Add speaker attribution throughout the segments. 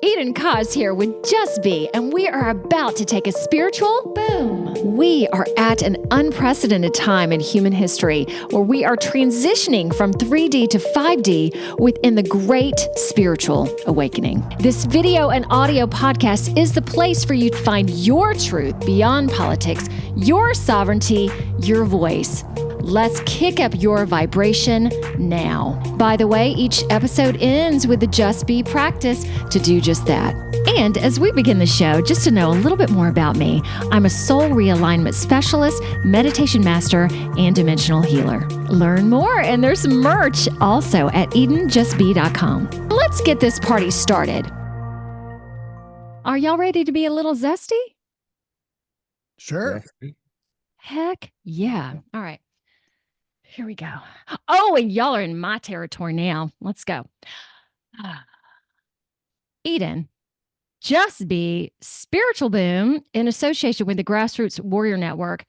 Speaker 1: Eden Koz here with Just Be, and we are about to take a spiritual boom. We are at an unprecedented time in human history where we are transitioning from 3D to 5D within the great spiritual awakening. This video and audio podcast is the place for you to find your truth beyond politics, your sovereignty, your voice. Let's kick up your vibration now. By the way, each episode ends with the Just Be practice to do just that. And as we begin the show, just to know a little bit more about me, I'm a soul realignment specialist, meditation master, and dimensional healer. Learn more, and there's merch also at EdenJustBe.com. Let's get this party started. Are y'all ready to be a little zesty?
Speaker 2: Sure.
Speaker 1: Heck yeah. All right. Here we go. Oh, and y'all are in my territory now. Let's go. Eden, Just Be, Spiritual Boom in association with the Grassroots Warrior Network.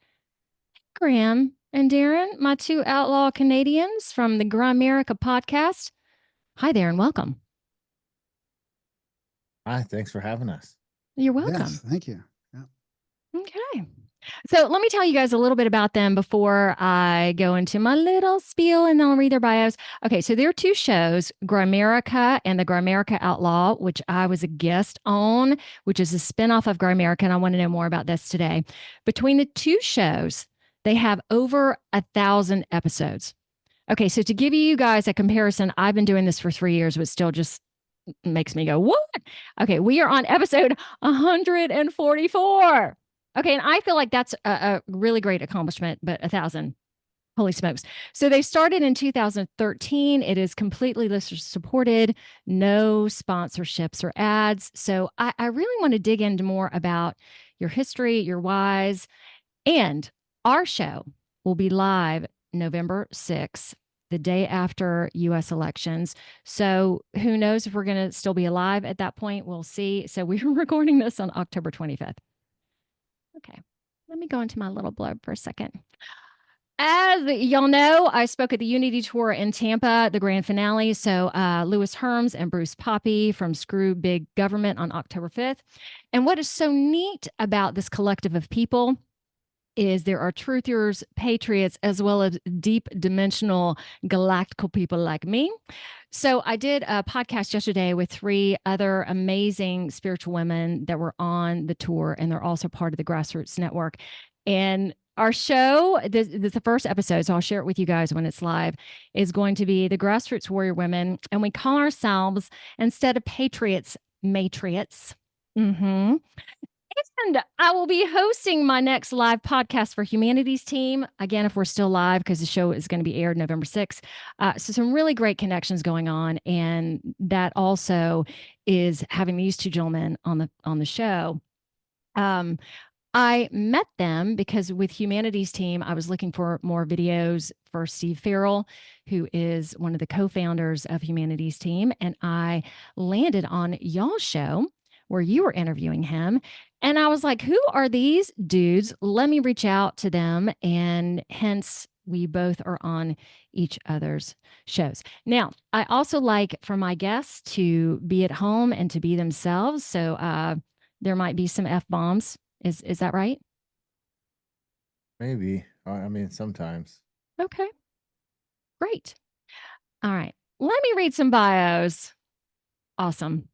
Speaker 1: Graham and Darren, my two outlaw Canadians from the Grimerca podcast. Hi there and welcome.
Speaker 3: Hi, thanks for having us.
Speaker 1: You're welcome.
Speaker 2: Yes, thank you. Yeah.
Speaker 1: Okay. So let me tell you guys a little bit about them before I go into my little spiel and then I'll read their bios. Okay, so there are two shows, Grimerica and the Grimerca Outlaw, which I was a guest on, which is a spinoff of Grimerica, and I want to know more about this today. Between the two shows, they have over 1,000 episodes. Okay, so to give you guys a comparison, I've been doing this for 3 years, but still just makes me go, what? Okay, we are on episode 144. Okay, and I feel like that's a really great accomplishment, but 1,000, holy smokes. So they started in 2013. It is completely listener supported, no sponsorships or ads. So I really want to dig into more about your history, your whys, and our show will be live November 6th, the day after U.S. elections. So who knows if we're going to still be alive at that point? We'll see. So we're recording this on October 25th. Okay, let me go into my little blurb for a second. As y'all know, I spoke at the Unity Tour in Tampa, the grand finale. So Louis Herms and Bruce Poppy from Screw Big Government on October 5th. And what is so neat about this collective of people is there are truthers, patriots, as well as deep dimensional galactical people like me. So I did a podcast yesterday with 3 other amazing spiritual women that were on the tour, and they're also part of the Grassroots Network. And our show, this is the first episode, so I'll share it with you guys when it's live, is going to be the Grassroots Warrior Women, and we call ourselves, instead of patriots, matriots. And I will be hosting my next live podcast for Humanity's team. Again, if we're still live, because the show is going to be aired November 6th. So some really great connections going on. And that also is having these two gentlemen on the show. I met them because with Humanity's team, I was looking for more videos for Steve Farrell, who is one of the co-founders of Humanity's team. And I landed on y'all's show where you were interviewing him. And I was like, who are these dudes? Let me reach out to them. And hence, we both are on each other's shows. Now, I also like for my guests to be at home and to be themselves. So there might be some F-bombs. Is that right?
Speaker 3: Maybe. I mean, sometimes.
Speaker 1: Okay. Great. All right. Let me read some bios. Awesome.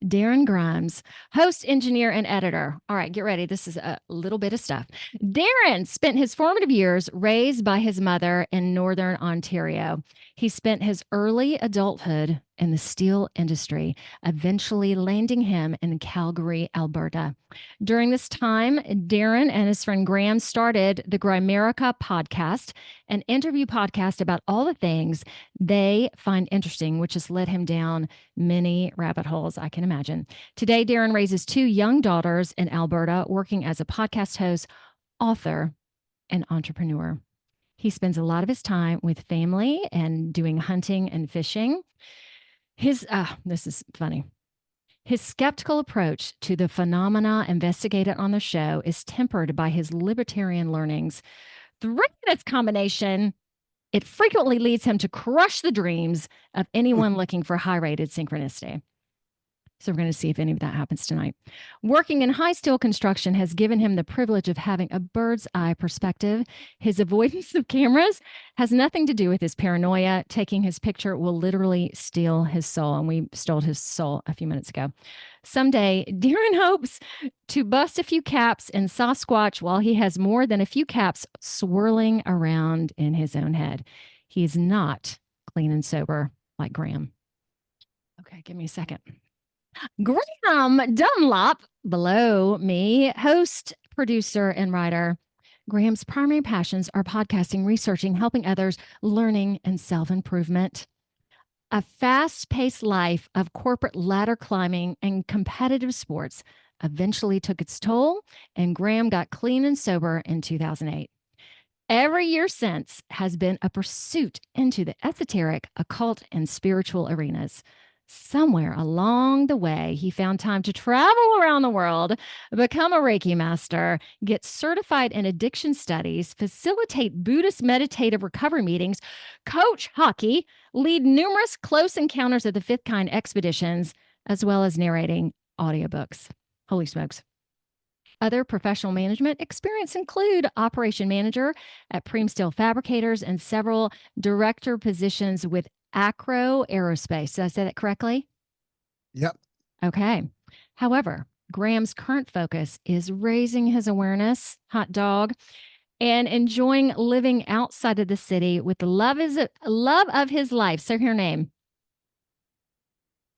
Speaker 1: Darren Grimes, host, engineer, and editor. All right, get ready. This is a little bit of stuff. Darren spent his formative years raised by his mother in Northern Ontario. He spent his early adulthood in the steel industry, eventually landing him in Calgary, Alberta. During this time, Darren and his friend Graham started the Grimerica podcast, an interview podcast about all the things they find interesting, which has led him down many rabbit holes, I can imagine. Today, Darren raises 2 young daughters in Alberta, working as a podcast host, author, and entrepreneur. He spends a lot of his time with family and doing hunting and fishing. This is funny. His skeptical approach to the phenomena investigated on the show is tempered by his libertarian learnings. Through this combination, it frequently leads him to crush the dreams of anyone looking for high-rated synchronicity. So we're going to see if any of that happens tonight. Working in high steel construction has given him the privilege of having a bird's eye perspective. His avoidance of cameras has nothing to do with his paranoia. Taking his picture will literally steal his soul. And we stole his soul a few minutes ago. Someday, Darren hopes to bust a few caps in Sasquatch while he has more than a few caps swirling around in his own head. He's not clean and sober like Graham. Okay, give me a second. Graham Dunlop, below me, host, producer, and writer. Graham's primary passions are podcasting, researching, helping others, learning, and self-improvement. A fast-paced life of corporate ladder climbing and competitive sports eventually took its toll, and Graham got clean and sober in 2008. Every year since has been a pursuit into the esoteric, occult, and spiritual arenas. Somewhere along the way, he found time to travel around the world, become a Reiki master, get certified in addiction studies, facilitate Buddhist meditative recovery meetings, coach hockey, lead numerous close encounters of the fifth kind expeditions, as well as narrating audiobooks. Holy smokes. Other professional management experience include operation manager at Preem Steel Fabricators and several director positions with Acro Aerospace. Did I say that correctly?
Speaker 2: Yep.
Speaker 1: Okay. However, Graham's current focus is raising his awareness, hot dog, and enjoying living outside of the city with the love of his life. Say her name.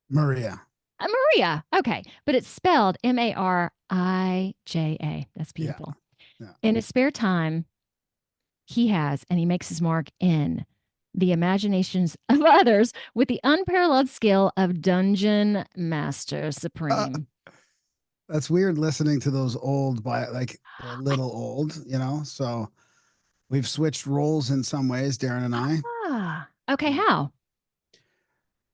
Speaker 2: Maria.
Speaker 1: Maria. Okay. But it's spelled Marija. That's beautiful.
Speaker 2: Yeah.
Speaker 1: In his spare time, he makes his mark in the imaginations of others with the unparalleled skill of Dungeon Master Supreme.
Speaker 2: That's weird listening to those old, they're a little old, so we've switched roles in some ways, Darren and I.
Speaker 1: Okay. How?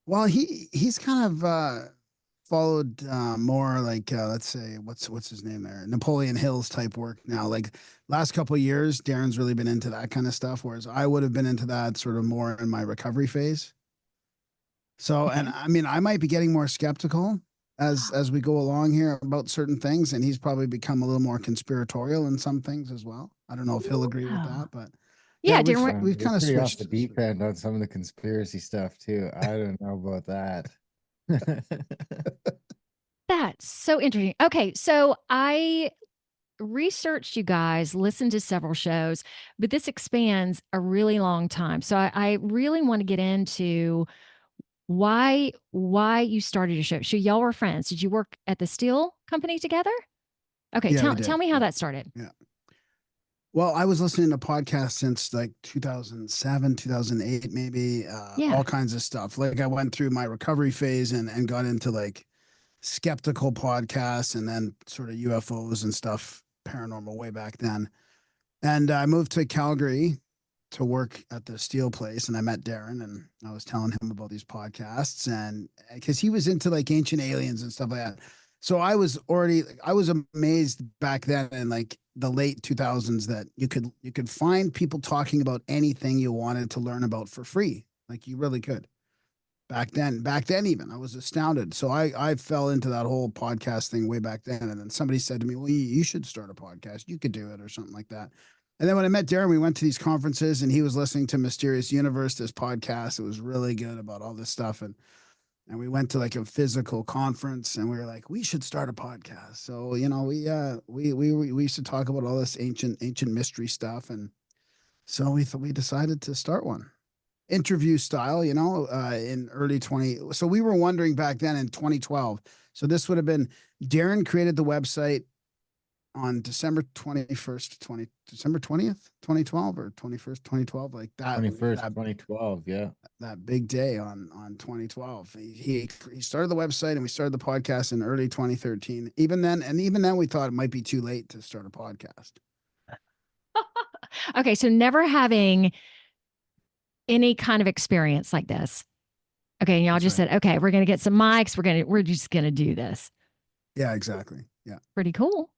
Speaker 2: Well, he's kind of followed more like let's say what's his name there, Napoleon Hill's type work now. Like last couple of years, Darren's really been into that kind of stuff, whereas I would have been into that sort of more in my recovery phase. So, and I mean, I might be getting more skeptical as we go along here about certain things, and he's probably become a little more conspiratorial in some things as well. I don't know if he'll agree with that, but
Speaker 1: yeah,
Speaker 2: we've kind of
Speaker 3: pretty
Speaker 2: switched
Speaker 3: off the deep end on some of the conspiracy stuff too. I don't know about that.
Speaker 1: That's so interesting. Okay, so I researched you guys, listened to several shows, but this expands a really long time. So I really want to get into why you started your show. So y'all were friends. Did you work at the steel company together? Okay,
Speaker 2: Yeah,
Speaker 1: tell me how that started.
Speaker 2: Yeah. Well, I was listening to podcasts since like 2007, 2008, maybe, all kinds of stuff. Like I went through my recovery phase and got into like skeptical podcasts and then sort of UFOs and stuff, paranormal way back then. And I moved to Calgary to work at the steel place, and I met Darren, and I was telling him about these podcasts, and because he was into like ancient aliens and stuff like that. So I was amazed back then in like the late 2000s that you could find people talking about anything you wanted to learn about for free. Like you really could. Back then even, I was astounded. So I fell into that whole podcast thing way back then. And then somebody said to me, well, you should start a podcast. You could do it or something like that. And then when I met Darren, we went to these conferences and he was listening to Mysterious Universe, this podcast. It was really good about all this stuff. And we went to like a physical conference and we were like, we should start a podcast. So, we used to talk about all this ancient mystery stuff. And so we decided to start one. Interview style, in early 20. So we were wondering back then in 2012. So this would have been Darren created the website on December 20th, 2012 or 21st, 2012, like that.
Speaker 3: 21st, 2012. Yeah.
Speaker 2: That big day on 2012. He started the website and we started the podcast in early 2013. Even then we thought it might be too late to start a podcast.
Speaker 1: Okay, so never having any kind of experience like this. Okay, and y'all just said, okay, we're gonna get some mics. We're just gonna do this.
Speaker 2: Yeah, exactly. Yeah,
Speaker 1: pretty cool.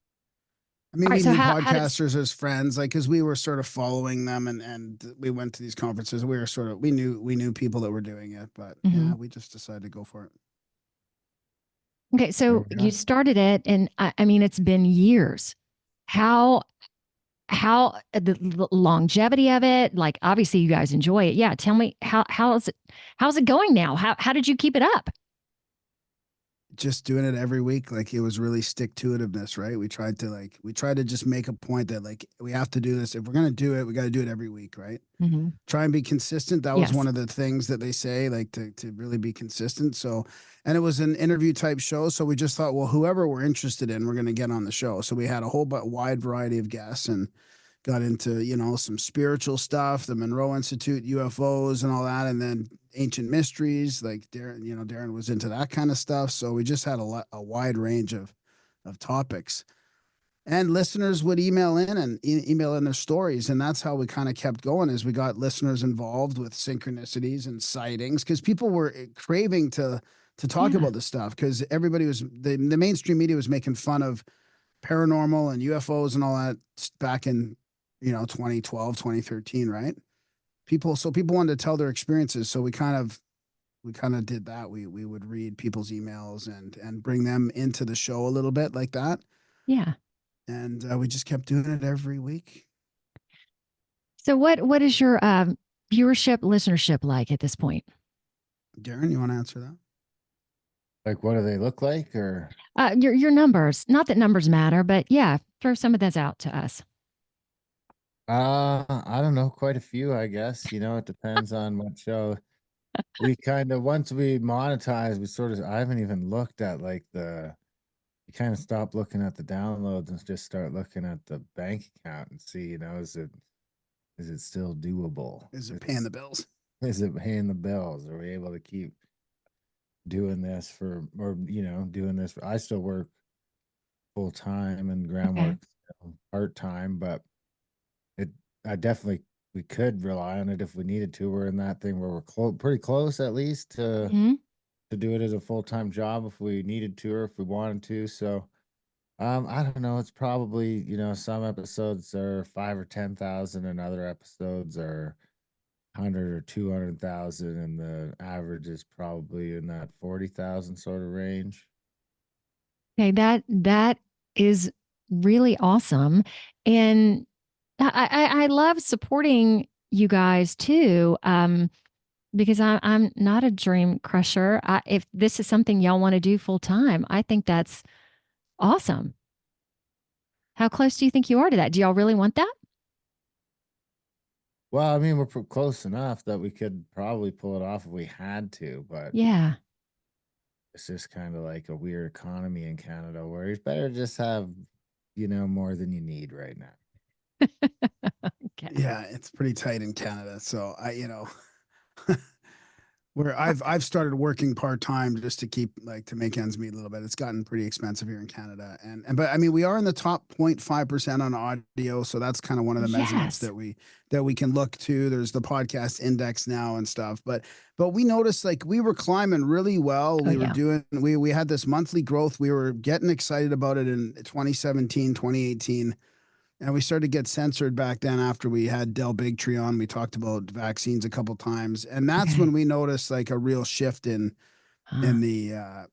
Speaker 2: I mean, we knew podcasters as friends, like because we were sort of following them, and we went to these conferences. We were we knew people that were doing it, but yeah, we just decided to go for it.
Speaker 1: Okay, so you started it, and I mean, it's been years. How the longevity of it? Like, obviously, you guys enjoy it. Yeah, tell me how's it going now? How did you keep it up?
Speaker 2: Just doing it every week. Like it was really stick to itiveness, right? We tried to just make a point that like we have to do this. If we're gonna do it, we got to do it every week, right?
Speaker 1: Mm-hmm.
Speaker 2: Try and be consistent. That was
Speaker 1: Yes.
Speaker 2: one of the things that they say, like to really be consistent. So, and it was an interview type show. So we just thought, well, whoever we're interested in, we're going to get on the show. So we had a whole wide variety of guests and got into, some spiritual stuff, the Monroe Institute, UFOs and all that. And then ancient mysteries, like Darren was into that kind of stuff. So we just had a wide range of topics. And listeners would email in and email in their stories, and that's how we kind of kept going. As we got listeners involved with synchronicities and sightings, because people were craving to talk about this stuff, because everybody was the mainstream media was making fun of paranormal and UFOs and all that back in 2012, 2013, right? People wanted to tell their experiences, so we kind of did that. We would read people's emails and bring them into the show a little bit like that.
Speaker 1: Yeah.
Speaker 2: And we just kept doing it every week.
Speaker 1: So what is your viewership, listenership like at this point?
Speaker 2: Darren, you want to answer that?
Speaker 3: Like, what do they look like, or
Speaker 1: your numbers? Not that numbers matter, but yeah, throw some of those out to us.
Speaker 3: I don't know, quite a few, I guess. It depends on what show. We kind of, once we monetize, I haven't even looked at like you kind of stop looking at the downloads and just start looking at the bank account and see, is it still doable?
Speaker 2: Is it paying the bills?
Speaker 3: Is it paying the bills? Are we able to keep doing this doing this? I still work full time and groundwork part time, but I definitely, we could rely on it if we needed to. We're in that thing where we're pretty close, at least to do it as a full time job if we needed to or if we wanted to. So, I don't know. It's probably some episodes are 5 or 10,000, and other episodes are 100 or 200,000, and the average is probably in that 40,000 sort of range.
Speaker 1: Okay, that is really awesome, and I love supporting you guys too, because I'm not a dream crusher. If this is something y'all want to do full time, I think that's awesome. How close do you think you are to that? Do y'all really want that?
Speaker 3: Well, I mean, we're close enough that we could probably pull it off if we had to, but
Speaker 1: Yeah.
Speaker 3: it's just kind of like a weird economy in Canada where it's better just have, more than you need right now.
Speaker 1: Okay.
Speaker 2: Yeah, it's pretty tight in Canada. So where I've started working part time just to keep to make ends meet a little bit. It's gotten pretty expensive here in Canada, but I mean we are in the top 0.5% on audio, so that's kind of one of the measurements that we can look to. There's the podcast index now and stuff, but we noticed we were climbing really well. We had this monthly growth. We were getting excited about it in 2017, 2018. And we started to get censored back then after we had Del Bigtree on. We talked about vaccines a couple times. And that's when we noticed a real shift in the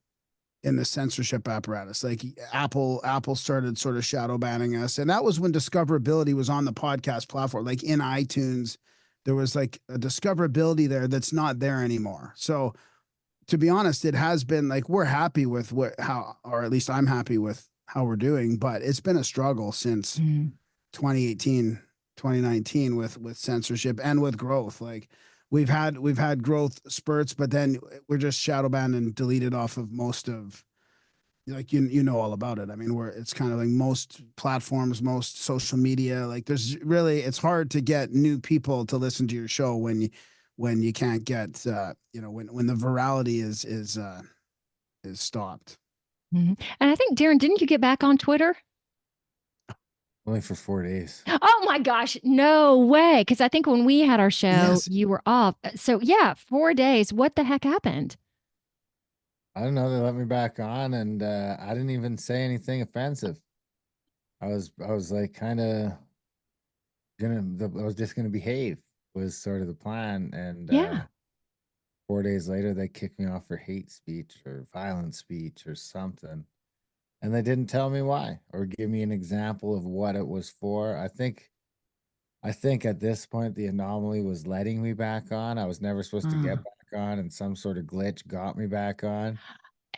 Speaker 2: censorship apparatus. Like Apple started sort of shadow banning us. And that was when discoverability was on the podcast platform. Like in iTunes, there was a discoverability there that's not there anymore. So to be honest, it has been we're happy with or at least I'm happy with how we're doing, but it's been a struggle since 2018, 2019 with censorship and with growth. We've had growth spurts, but then we're just shadow banned and deleted off of most of you know all about it. I mean, it's kind of most platforms, most social media. There's really, it's hard to get new people to listen to your show when you can't get when the virality is stopped.
Speaker 1: And I think Darren, didn't you get back on Twitter?
Speaker 3: Only for 4 days.
Speaker 1: Oh my gosh, no way. Because I think when we had our show, you were off. So yeah, 4 days. What the heck happened?
Speaker 3: I don't know. They let me back on, and I didn't even say anything offensive. I was kind of I was just gonna behave was sort of the plan, and 4 days later, they kicked me off for hate speech or violent speech or something. And they didn't tell me why or give me an example of what it was for. I think at this point the anomaly was letting me back on. I was never supposed to get back on, and some sort of glitch got me back on.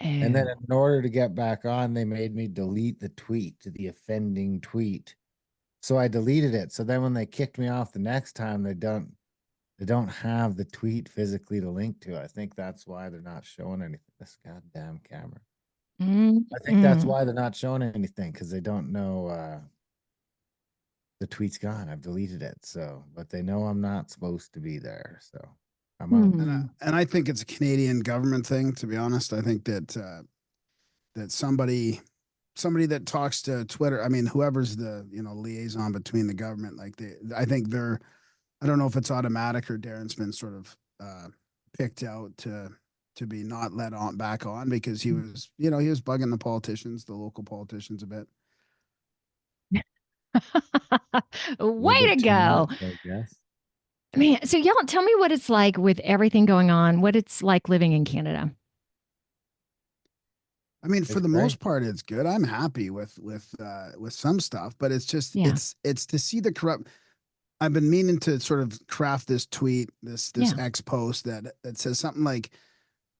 Speaker 3: And then in order to get back on, they made me delete the tweet, the offending tweet. So I deleted it. So then when they kicked me off the next time, they don't have the tweet physically to link to. I think that's why they're not showing anything. This goddamn camera. I think that's why they're not showing anything, because they don't know the tweet's gone. I've deleted it. So, but they know I'm not supposed to be there. So I'm out.
Speaker 2: And I think it's a Canadian government thing, to be honest. I think that that somebody that talks to Twitter, I mean, whoever's the, liaison between the government, like I think they're, I don't know if it's automatic or Darren's been sort of picked out to be not let on back on, because he was, he was bugging the politicians, the local politicians a bit.
Speaker 1: Way to go.
Speaker 3: Much, I guess.
Speaker 1: Man, so y'all tell me what it's like with everything going on, what it's like living in Canada.
Speaker 2: I mean, for the most part, it's good. I'm happy with some stuff, but it's just it's to see the corrupt. I've been meaning to sort of craft this tweet, this X post that says something like,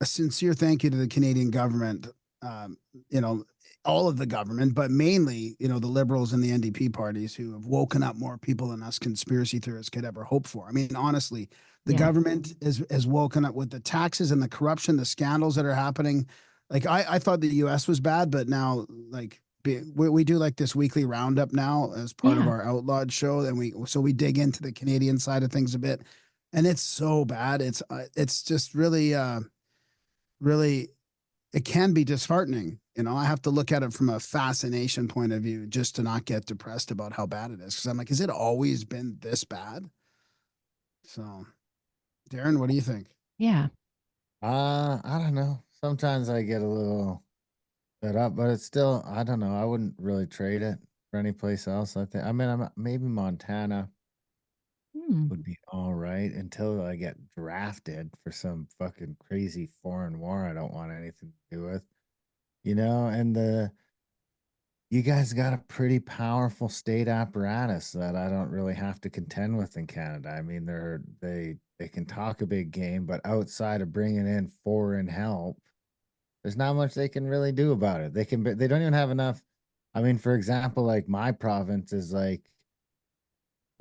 Speaker 2: a sincere thank you to the Canadian government, all of the government, but mainly, the Liberals and the NDP parties, who have woken up more people than us conspiracy theorists could ever hope for. I mean, honestly, the government has woken up with the taxes and the corruption, the scandals that are happening. Like I thought the US was bad, but now like we do like this weekly roundup now as part of our Outlawed show. And we dig into the Canadian side of things a bit, and it's so bad. It's just really, really, it can be disheartening. I have to look at it from a fascination point of view just to not get depressed about how bad it is. Cause I'm like, has it always been this bad? So Darren, what do you think?
Speaker 1: Yeah.
Speaker 3: I don't know. Sometimes I get a little fed up, but it's still, I don't know. I wouldn't really trade it for any place else. I mean, maybe Montana would be all right until I get drafted for some fucking crazy foreign war I don't want anything to do with, and you guys got a pretty powerful state apparatus that I don't really have to contend with in Canada. I mean, they can talk a big game, but outside of bringing in foreign help, there's not much they can really do about it. They don't even have enough. I mean, for example, like my province is like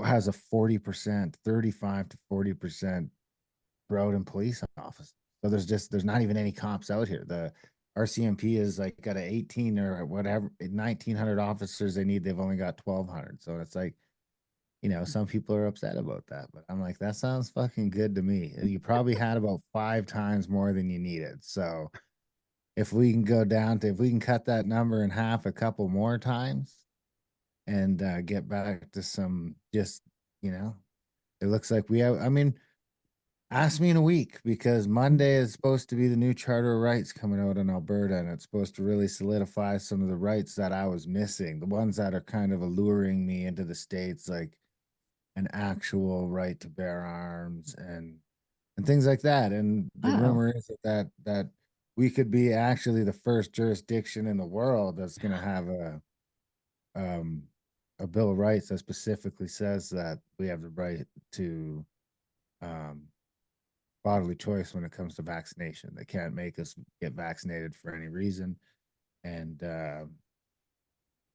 Speaker 3: has a 40%, 35 to 40% road and police officers. So there's not even any cops out here. The RCMP is like got a 18 or whatever 1,900 officers they need. They've only got 1,200. So it's like, some people are upset about that, but I'm like, that sounds fucking good to me. You probably had about 5 times more than you needed. So if we can if we can cut that number in half a couple more times and get back to some just, it looks like we have, I mean, ask me in a week, because Monday is supposed to be the new Charter of Rights coming out in Alberta, and it's supposed to really solidify some of the rights that I was missing, the ones that are kind of alluring me into the States, like an actual right to bear arms and things like that. And the rumor is that we could be actually the first jurisdiction in the world that's going to have a Bill of Rights that specifically says that we have the right to bodily choice when it comes to vaccination. They can't make us get vaccinated for any reason. And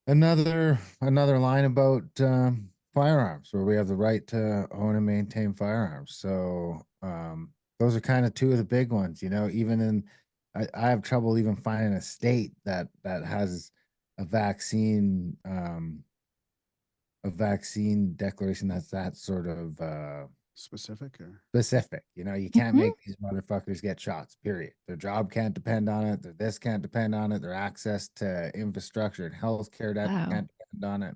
Speaker 3: another line about firearms, where we have the right to own and maintain firearms. So those are kind of two of the big ones. Even in I have trouble even finding a state that has a vaccine declaration that's that sort of
Speaker 2: specific.
Speaker 3: You can't make these motherfuckers get shots, period. Their job can't depend on it. This can't depend on it. Their access to infrastructure and healthcare can't depend on it.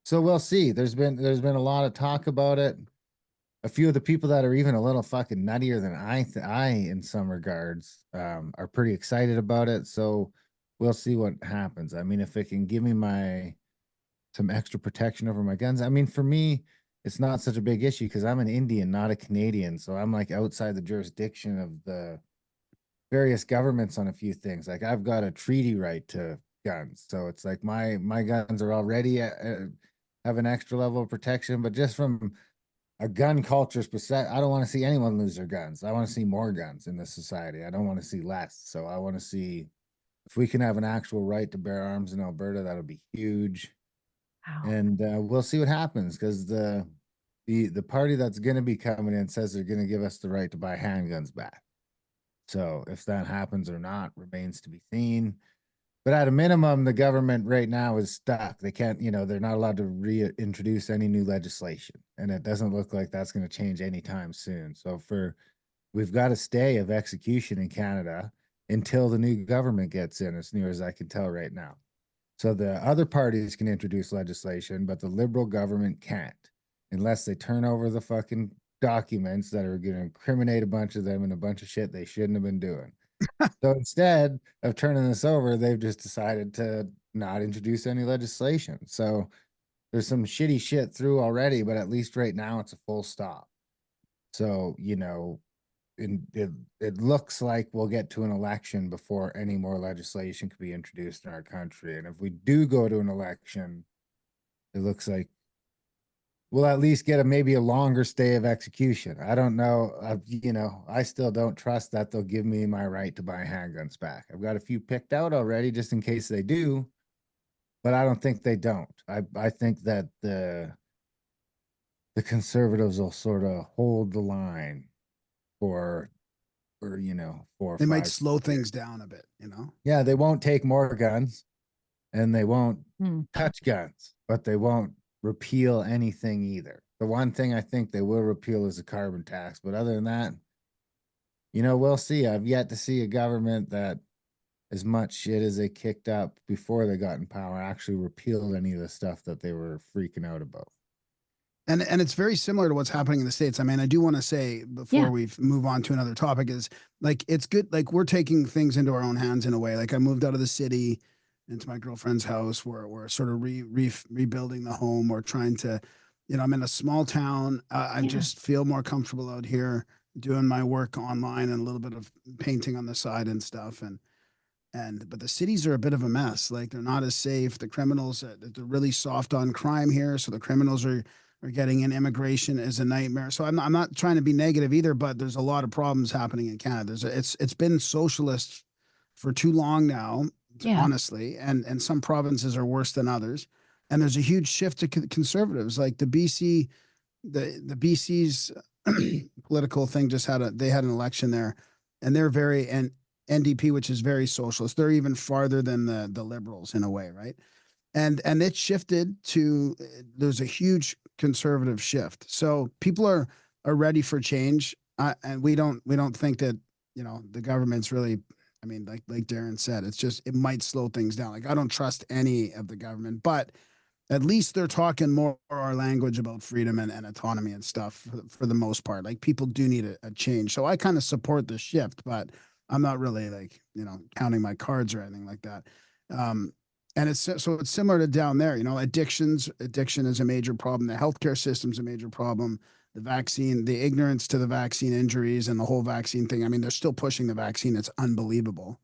Speaker 3: So we'll see. There's been a lot of talk about it. A few of the people that are even a little fucking nuttier than I in some regards are pretty excited about it. So we'll see what happens. I mean, if it can give me some extra protection over my guns. I mean, for me, it's not such a big issue because I'm an Indian, not a Canadian. So I'm like outside the jurisdiction of the various governments on a few things. Like I've got a treaty right to guns. So it's like my guns are already have an extra level of protection, but just from a gun culture perspective, I don't want to see anyone lose their guns. I want to see more guns in this society. I don't want to see less. So I want to see if we can have an actual right to bear arms in Alberta, that'll be huge.
Speaker 1: Wow.
Speaker 3: And we'll see what happens because the party that's going to be coming in says they're going to give us the right to buy handguns back. So if that happens or not remains to be seen. But at a minimum, the government right now is stuck. They can't, they're not allowed to reintroduce any new legislation. And it doesn't look like that's going to change anytime soon. So we've got a stay of execution in Canada until the new government gets in, as near as I can tell right now. So the other parties can introduce legislation, but the Liberal government can't unless they turn over the fucking documents that are going to incriminate a bunch of them and a bunch of shit they shouldn't have been doing. So instead of turning this over, they've just decided to not introduce any legislation. So there's some shitty shit through already, but at least right now it's a full stop. So, it looks like we'll get to an election before any more legislation could be introduced in our country. And if we do go to an election, it looks like we'll at least get maybe a longer stay of execution. I don't know. I still don't trust that they'll give me my right to buy handguns back. I've got a few picked out already just in case they do, but I don't think they don't. I think that the conservatives will sort of hold the line for 4 or
Speaker 2: They
Speaker 3: 5
Speaker 2: might slow
Speaker 3: years.
Speaker 2: things down a bit,
Speaker 3: Yeah, they won't take more guns and they won't touch guns, but they won't repeal anything either. The one thing I think they will repeal is the carbon tax. But other than that, we'll see. I've yet to see a government that, as much shit as they kicked up before they got in power, actually repealed any of the stuff that they were freaking out about.
Speaker 2: And it's very similar to what's happening in the States. I mean, I do want to say before we move on to another topic is like, it's good. Like we're taking things into our own hands in a way. Like I moved out of the city into my girlfriend's house. We're sort of rebuilding the home. We're trying to, I'm in a small town. I just feel more comfortable out here doing my work online and a little bit of painting on the side and stuff. But the cities are a bit of a mess. Like they're not as safe. The criminals, they're really soft on crime here. So the criminals are getting in. Immigration is a nightmare. So I'm not trying to be negative either, but there's a lot of problems happening in Canada. It's been socialist for too long now, honestly, and some provinces are worse than others. And there's a huge shift to conservatives, like the BC's political thing they had an election there, and they're very NDP, which is very socialist. They're even farther than the liberals in a way, right? And it shifted to there's a huge conservative shift. So people are ready for change, and we don't think that the government's really. I mean, like Darren said, it might slow things down. Like I don't trust any of the government, but at least they're talking more our language about freedom and autonomy and stuff for the most part. Like people do need a change. So I kind of support the shift, but I'm not really like, counting my cards or anything like that. And it's similar to down there, addiction is a major problem. The healthcare system's a major problem. The vaccine, the ignorance to the vaccine injuries and the whole vaccine thing. I mean, they're still pushing the vaccine. It's unbelievable.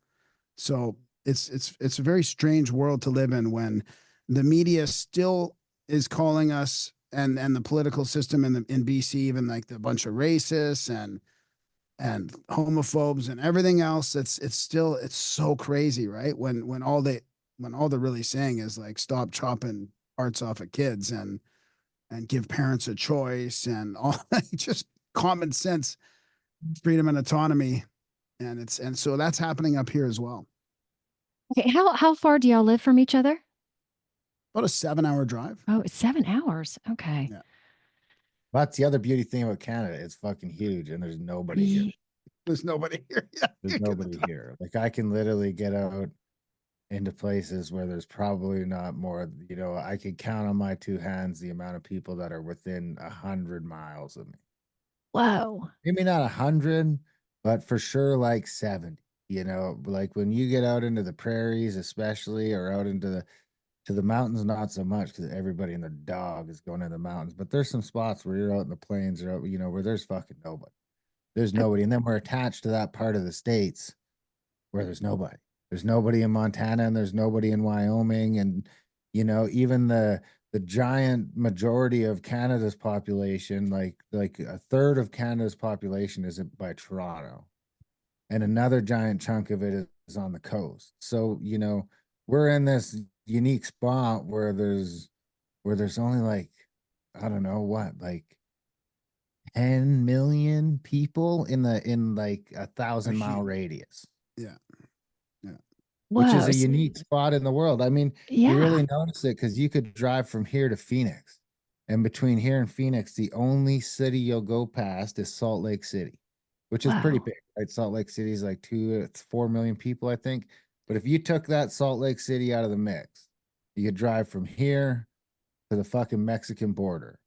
Speaker 2: So it's a very strange world to live in when the media still is calling us and the political system in BC, even like the bunch of racists and homophobes and everything else. It's so crazy, right? When all they're really saying is like, stop chopping parts off of kids and give parents a choice and all just common sense, freedom and autonomy. And so that's happening up here as well.
Speaker 1: Okay. How far do y'all live from each other?
Speaker 2: About a 7-hour drive.
Speaker 1: Oh, it's 7 hours. Okay.
Speaker 2: Yeah.
Speaker 3: That's the other beauty thing about Canada. It's fucking huge and there's nobody here.
Speaker 2: There's nobody here. Yeah.
Speaker 3: There's nobody here. Like I can literally get out into places where there's probably not more, I could count on my 2 hands the amount of people that are within 100 miles of me.
Speaker 1: Whoa.
Speaker 3: Maybe not 100, but for sure like 70. Like when you get out into the prairies, especially, or out into the To the mountains, not so much, because everybody and their dog is going to the mountains. But there's some spots where you're out in the plains or out, you know, where there's fucking nobody. There's nobody. And then we're attached to that part of the states where there's nobody. There's nobody in Montana and there's nobody in Wyoming. And, you know, even the giant majority of Canada's population, like a third of Canada's population is by Toronto. And another giant chunk of it is on the coast. So, you know, we're in this unique spot where there's only like, I don't know what, like 10 million people in like 1,000-mile radius.
Speaker 2: Yeah. Yeah.
Speaker 3: Which is
Speaker 1: Whoa.
Speaker 3: a unique spot in the world. I mean, you
Speaker 1: Yeah.
Speaker 3: really notice it because you could drive from here to Phoenix. And between here and Phoenix, the only city you'll go past is Salt Lake City, which is pretty
Speaker 1: Wow.
Speaker 3: big, right? Salt Lake City is like 4 million people, I think. But if you took that Salt Lake City out of the mix, you could drive from here to the fucking Mexican border.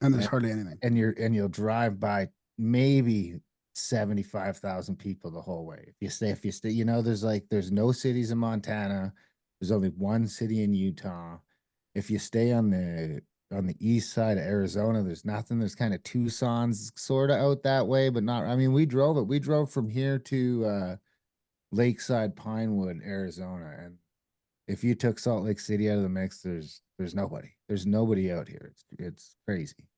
Speaker 2: And there's hardly anything.
Speaker 3: And you'll drive by maybe 75,000 people the whole way. If you stay, you know, there's no cities in Montana. There's only one city in Utah. If you stay on the east side of Arizona, there's nothing. There's kind of Tucson's sort of out that way, but not. I mean, we drove it. We drove from here to Lakeside Pinewood, Arizona, and if you took Salt Lake City out of the mix, there's nobody. There's nobody out here. It's crazy.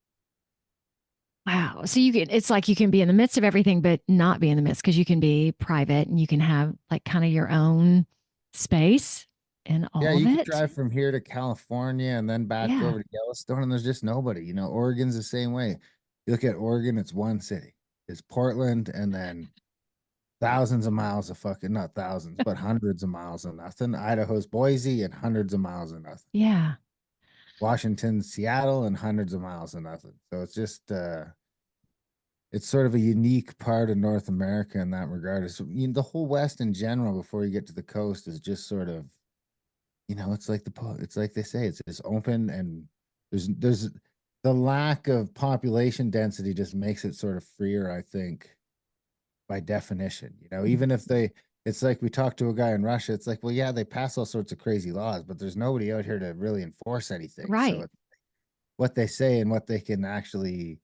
Speaker 1: Wow. So it's like you can be in the midst of everything, but not be in the midst, because you can be private and you can have like kind of your own space and all of
Speaker 3: you
Speaker 1: it.
Speaker 3: could drive from here to California and then back over to Yellowstone, and there's just nobody. You know, Oregon's the same way. You look at Oregon, it's one city. It's Portland, and then thousands of miles of fucking, not thousands, but hundreds of miles of nothing. Idaho's Boise and hundreds of miles of nothing.
Speaker 1: Yeah.
Speaker 3: Washington, Seattle, and hundreds of miles of nothing. So it's just it's sort of a unique part of North America in that regard. It's, you know, the whole West in general, before you get to the coast, is just sort of, you know, it's like they say, it's just open, and there's the lack of population density just makes it sort of freer, I think, by definition. You know, even if it's like we talked to a guy in Russia, it's like, well, yeah, they pass all sorts of crazy laws, but there's nobody out here to really enforce anything.
Speaker 1: Right.
Speaker 3: So what they say and what they can actually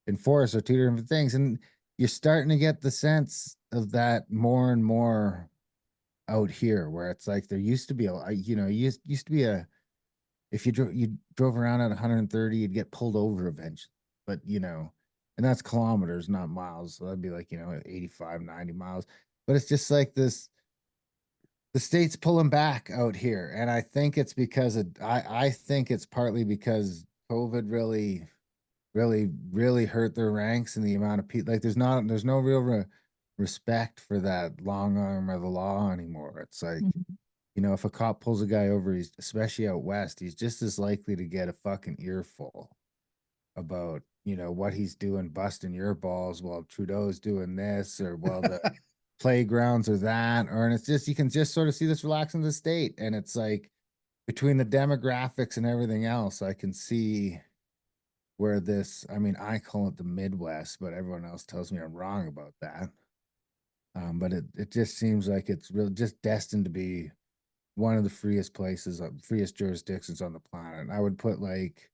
Speaker 3: enforce are two different things. And you're starting to get the sense of that more and more out here, where it's like there used to be used to be if you drove around at 130, you'd get pulled over eventually. But, you know, and that's kilometers, not miles. So that'd be like, you know, 85, 90 miles. But it's just like this, the state's pulling back out here. And I think it's because I think it's partly because COVID really hurt their ranks, and the amount of people, like there's no real respect for that long arm of the law anymore. It's like, you know, if a cop pulls a guy over, he's, especially out west, he's just as likely to get a fucking earful about, you know, what he's doing, busting your balls while Trudeau's doing this, or while the playgrounds are that, or, and it's just, you can just sort of see this relaxing the state. And it's like, between the demographics and everything else, I can see where this, I mean, I call it the Midwest, but everyone else tells me I'm wrong about that. But it just seems like it's really just destined to be one of the freest places, freest jurisdictions on the planet. And I would put like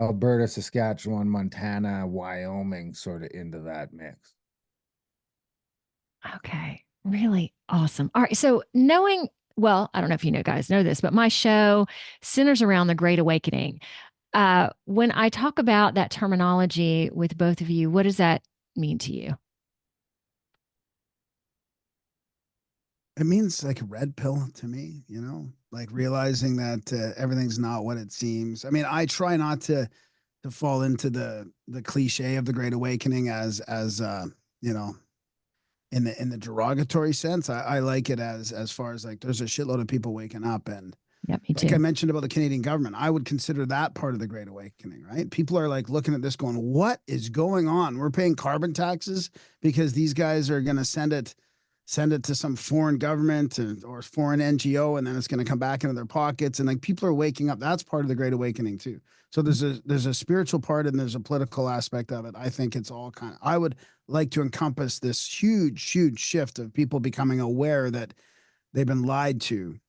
Speaker 3: Alberta, Saskatchewan, Montana, Wyoming sort of into that mix.
Speaker 1: Okay. Really awesome. All right. So well, I don't know if you guys know this, but my show centers around the Great Awakening. When I talk about that terminology with both of you, what does that mean to you?
Speaker 2: It means like a red pill to me, you know, like realizing that everything's not what it seems. I mean, I try not to fall into the cliche of the Great Awakening as you know, in the derogatory sense. I like it as far as like there's a shitload of people waking up, and
Speaker 1: yeah, me too.
Speaker 2: Like I mentioned about the Canadian government, I would consider that part of the Great Awakening, right? People are like looking at this going, what is going on? We're paying carbon taxes because these guys are going to send it to some foreign government or foreign NGO, and then it's going to come back into their pockets. And like people are waking up. That's part of the Great Awakening too. So there's a spiritual part and there's a political aspect of it. I think it's all kind of, I would like to encompass this huge shift of people becoming aware that they've been lied to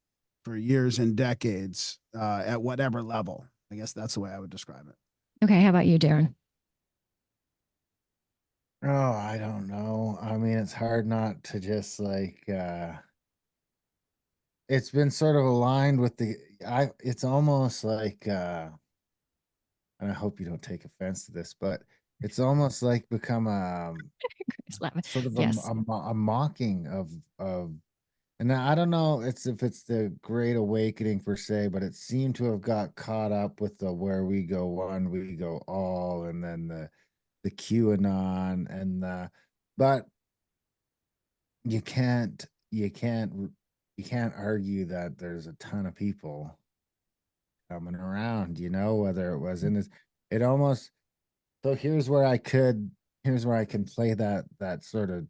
Speaker 2: for years and decades at whatever level. I guess that's the way I would describe it.
Speaker 1: Okay. How about you, Darren?
Speaker 3: Oh, I don't know. I mean, it's hard not to just like it's been sort of aligned with it's almost like and I hope you don't take offense to this, but it's almost like become sort of
Speaker 1: Yes.
Speaker 3: a mocking of and I don't know if it's the Great Awakening per se, but it seemed to have got caught up with the where we go one, we go all, and then the QAnon and but you can't you can't you can't argue that there's a ton of people coming around, whether it was in this it almost so here's where I can play that sort of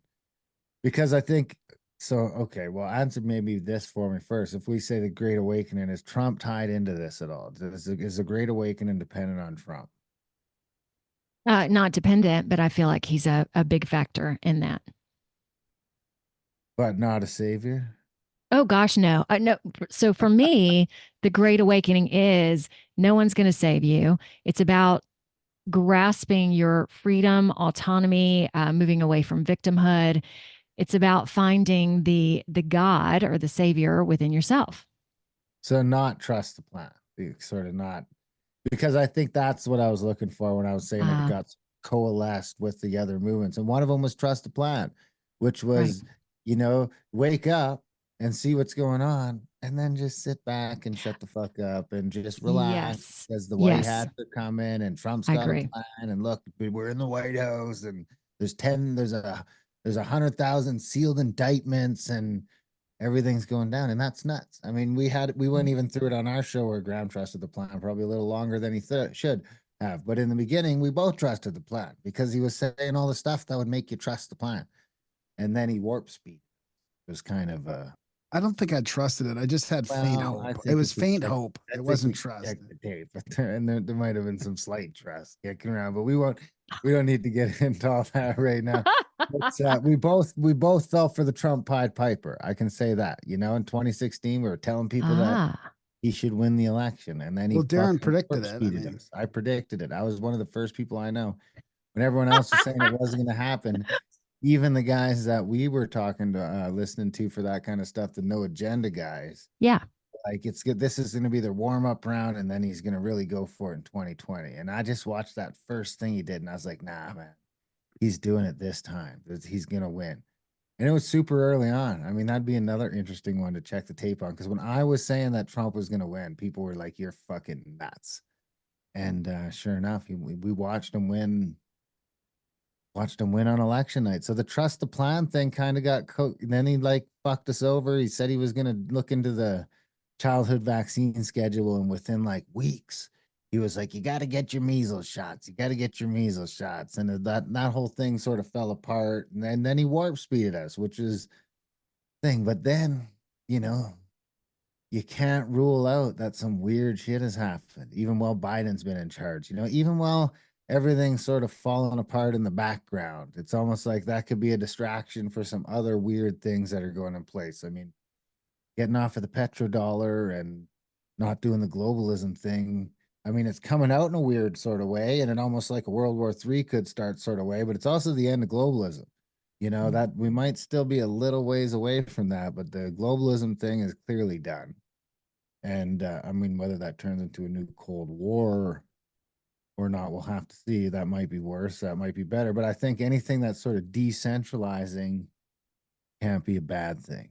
Speaker 3: because I think so okay, well answer maybe this for me first. If we say the Great Awakening, is Trump tied into this at all? Is the Great Awakening dependent on Trump?
Speaker 1: Not dependent, but I feel like he's a big factor in that.
Speaker 3: But not a savior?
Speaker 1: Oh gosh, no. No. So for me, the Great Awakening is no one's going to save you. It's about grasping your freedom, autonomy, moving away from victimhood. It's about finding the God or the savior within yourself.
Speaker 3: So not trust the plan. Sort of not because I think that's what I was looking for when I was saying it got coalesced with the other movements. And one of them was trust the plan, which was, wake up and see what's going on and then just sit back and shut the fuck up and just relax
Speaker 1: Yes.
Speaker 3: as the white
Speaker 1: Yes.
Speaker 3: hats are coming and Trump's
Speaker 1: I
Speaker 3: got a
Speaker 1: agree.
Speaker 3: plan and look, we're in the White House and there's 100,000 sealed indictments and everything's going down, and that's nuts. I mean, we went even through it on our show where Graham trusted the plan probably a little longer than he should have. But in the beginning, we both trusted the plan because he was saying all the stuff that would make you trust the plan, and then he warp speed. It was kind of
Speaker 2: I don't think I trusted it. I just had faint hope. It was faint hope. It wasn't trust.
Speaker 3: The tape, but there might have been some slight trust kicking around, but we don't need to get into all that right now. We both fell for the Trump Pied Piper. I can say that. In 2016, we were telling people that he should win the election, and then
Speaker 2: Darren predicted it.
Speaker 3: Us. I predicted it. I was one of the first people I know when everyone else was saying it wasn't going to happen. Even the guys that we were talking to, listening to for that kind of stuff, the no agenda guys.
Speaker 1: Yeah.
Speaker 3: Like it's good. This is going to be their warm up round, and then he's going to really go for it in 2020. And I just watched that first thing he did, and I was like, nah, man, he's doing it this time. He's going to win. And it was super early on. I mean, that'd be another interesting one to check the tape on. Because when I was saying that Trump was going to win, people were like, you're fucking nuts. And sure enough, we watched him win. Watched him win on election night. So the trust the plan thing kind of got then he like fucked us over. He said he was going to look into the childhood vaccine schedule. And within like weeks, he was like, you got to get your measles shots. You got to get your measles shots. And that whole thing sort of fell apart. And then he warp speeded us, which is thing. But then, you can't rule out that some weird shit has happened, even while Biden's been in charge, even while everything's sort of falling apart in the background. It's almost like that could be a distraction for some other weird things that are going in place. I mean, getting off of the petrodollar and not doing the globalism thing. I mean, it's coming out in a weird sort of way, and it almost like a World War III could start sort of way, but it's also the end of globalism. That we might still be a little ways away from that, but the globalism thing is clearly done. And I mean, whether that turns into a new Cold War or not, we'll have to see. That might be worse. That might be better. But I think anything that's sort of decentralizing can't be a bad thing.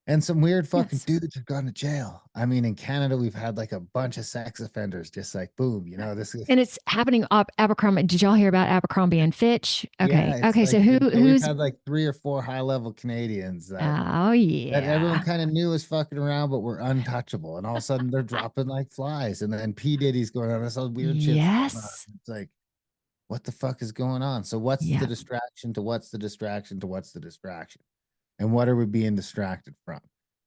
Speaker 3: And some weird fucking dudes have gone to jail. I mean, in Canada, we've had like a bunch of sex offenders, just like boom, this is.
Speaker 1: And it's happening up Abercrombie. Did y'all hear about Abercrombie and Fitch? Okay.
Speaker 3: Yeah,
Speaker 1: okay.
Speaker 3: Like,
Speaker 1: so who's
Speaker 3: had like 3 or 4 high level Canadians that
Speaker 1: that
Speaker 3: everyone kind of knew was fucking around, but were untouchable. And all of a sudden they're dropping like flies. And then P. Diddy's going on this all weird shit.
Speaker 1: Yes.
Speaker 3: It's like, what the fuck is going on? So what's the distraction to what's the distraction to what's the distraction? And what are we being distracted from?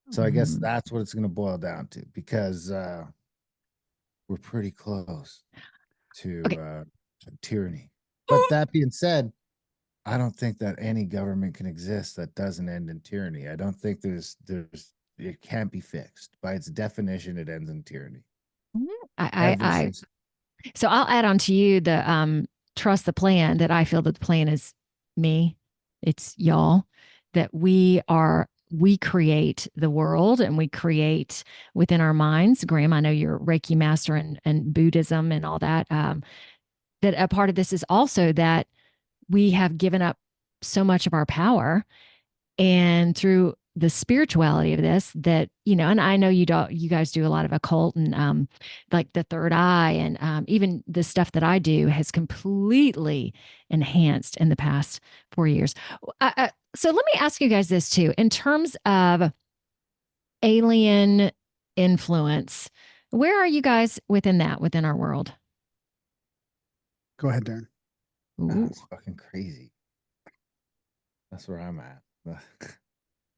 Speaker 3: So I guess that's what it's going to boil down to, because we're pretty close to tyranny. But that being said, I don't think that any government can exist that doesn't end in tyranny. I don't think there's it can't be fixed. By its definition, it ends in tyranny.
Speaker 1: I so I'll add on to you the trust the plan, that I feel that the plan is me, it's y'all, that we create the world, and we create within our minds. Graham, I know you're Reiki master and Buddhism and all that. That a part of this is also that we have given up so much of our power, and through the spirituality of this, that, and I know you guys do a lot of occult and like the third eye, and even the stuff that I do has completely enhanced in the past 4 years. So let me ask you guys this too, in terms of alien influence, where are you guys within our world?
Speaker 2: Go ahead, Darren.
Speaker 3: That's fucking crazy. That's where I'm at.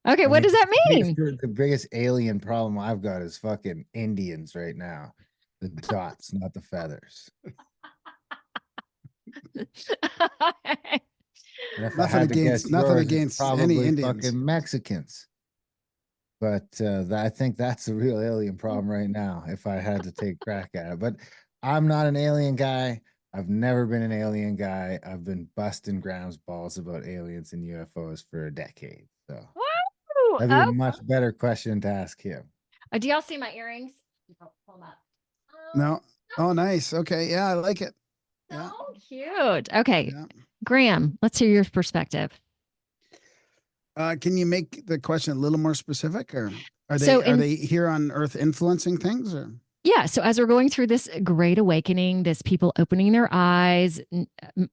Speaker 1: Okay, what does that mean?
Speaker 3: The biggest alien problem I've got is fucking Indians right now. The dots, not the feathers.
Speaker 2: Nothing against any Indians.
Speaker 3: Fucking Mexicans. But I think that's a real alien problem right now, if I had to take a crack at it. But I'm not an alien guy. I've never been an alien guy. I've been busting Graham's balls about aliens and UFOs for a decade. So that'd be a much better question to ask him.
Speaker 1: Do y'all see my earrings? Pull them up.
Speaker 2: No. Oh, nice. Okay. Yeah, I like it.
Speaker 1: So cute. Okay. Yeah. Graham, let's hear your perspective.
Speaker 2: Can you make the question a little more specific, or are they here on Earth influencing things, or?
Speaker 1: Yeah. So as we're going through this great awakening, this people opening their eyes,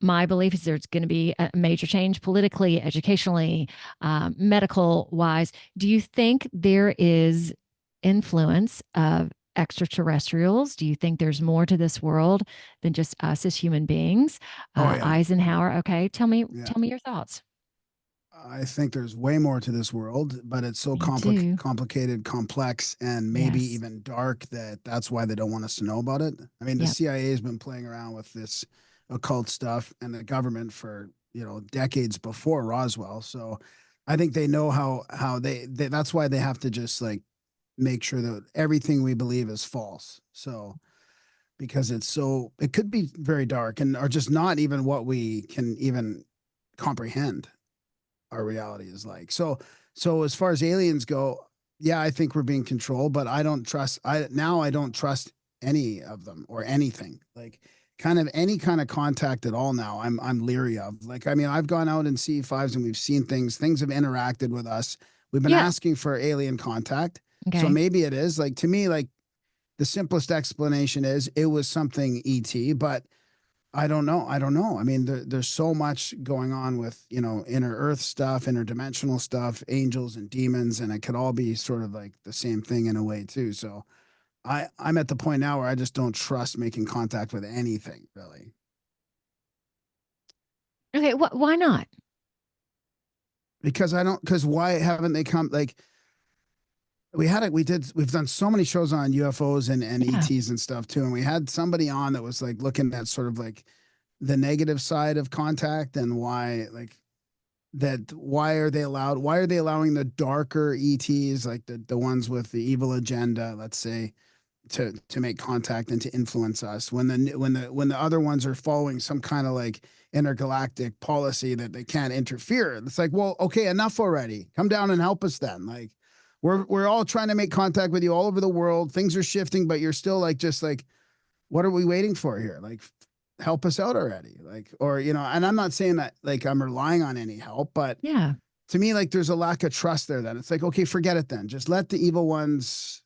Speaker 1: my belief is there's going to be a major change politically, educationally, medical wise. Do you think there is influence of extraterrestrials? Do you think there's more to this world than just us as human beings? Eisenhower. Okay. Tell me your thoughts.
Speaker 2: I think there's way more to this world, but it's so complicated, complex, and maybe even dark that's why they don't want us to know about it. I mean, the CIA has been playing around with this occult stuff, and the government for, decades before Roswell. So I think they know how they that's why they have to just like make sure that everything we believe is false. So because it could be very dark or just not even what we can even comprehend our reality is like. So as far as aliens go, yeah, I think we're being controlled, but I don't trust any of them or anything. Like kind of any kind of contact at all now, I'm leery of. Like, I mean, I've gone out in C5s and we've seen things have interacted with us. We've been asking for alien contact. Okay. So maybe it is, like, to me, like the simplest explanation is it was something ET, but I don't know. I mean, there's so much going on with, inner earth stuff, interdimensional stuff, angels and demons, and it could all be sort of like the same thing in a way too. So I'm at the point now where I just don't trust making contact with anything, really.
Speaker 1: Okay. Why not?
Speaker 2: Because why haven't they come? Like, we've done so many shows on UFOs and ETs and stuff too. And we had somebody on that was like looking at sort of like the negative side of contact and why are they allowing the darker ETs, like the ones with the evil agenda, let's say, to make contact and to influence us when the other ones are following some kind of like intergalactic policy that they can't interfere. It's like, well, okay, enough already. Come down and help us then. Like, we're all trying to make contact with you all over the world. Things are shifting, but you're still like, just like, what are we waiting for here? Like, help us out already. Like, or, and I'm not saying that like I'm relying on any help, but to me, like, there's a lack of trust there. Then it's like, okay, forget it then. Just let the evil ones,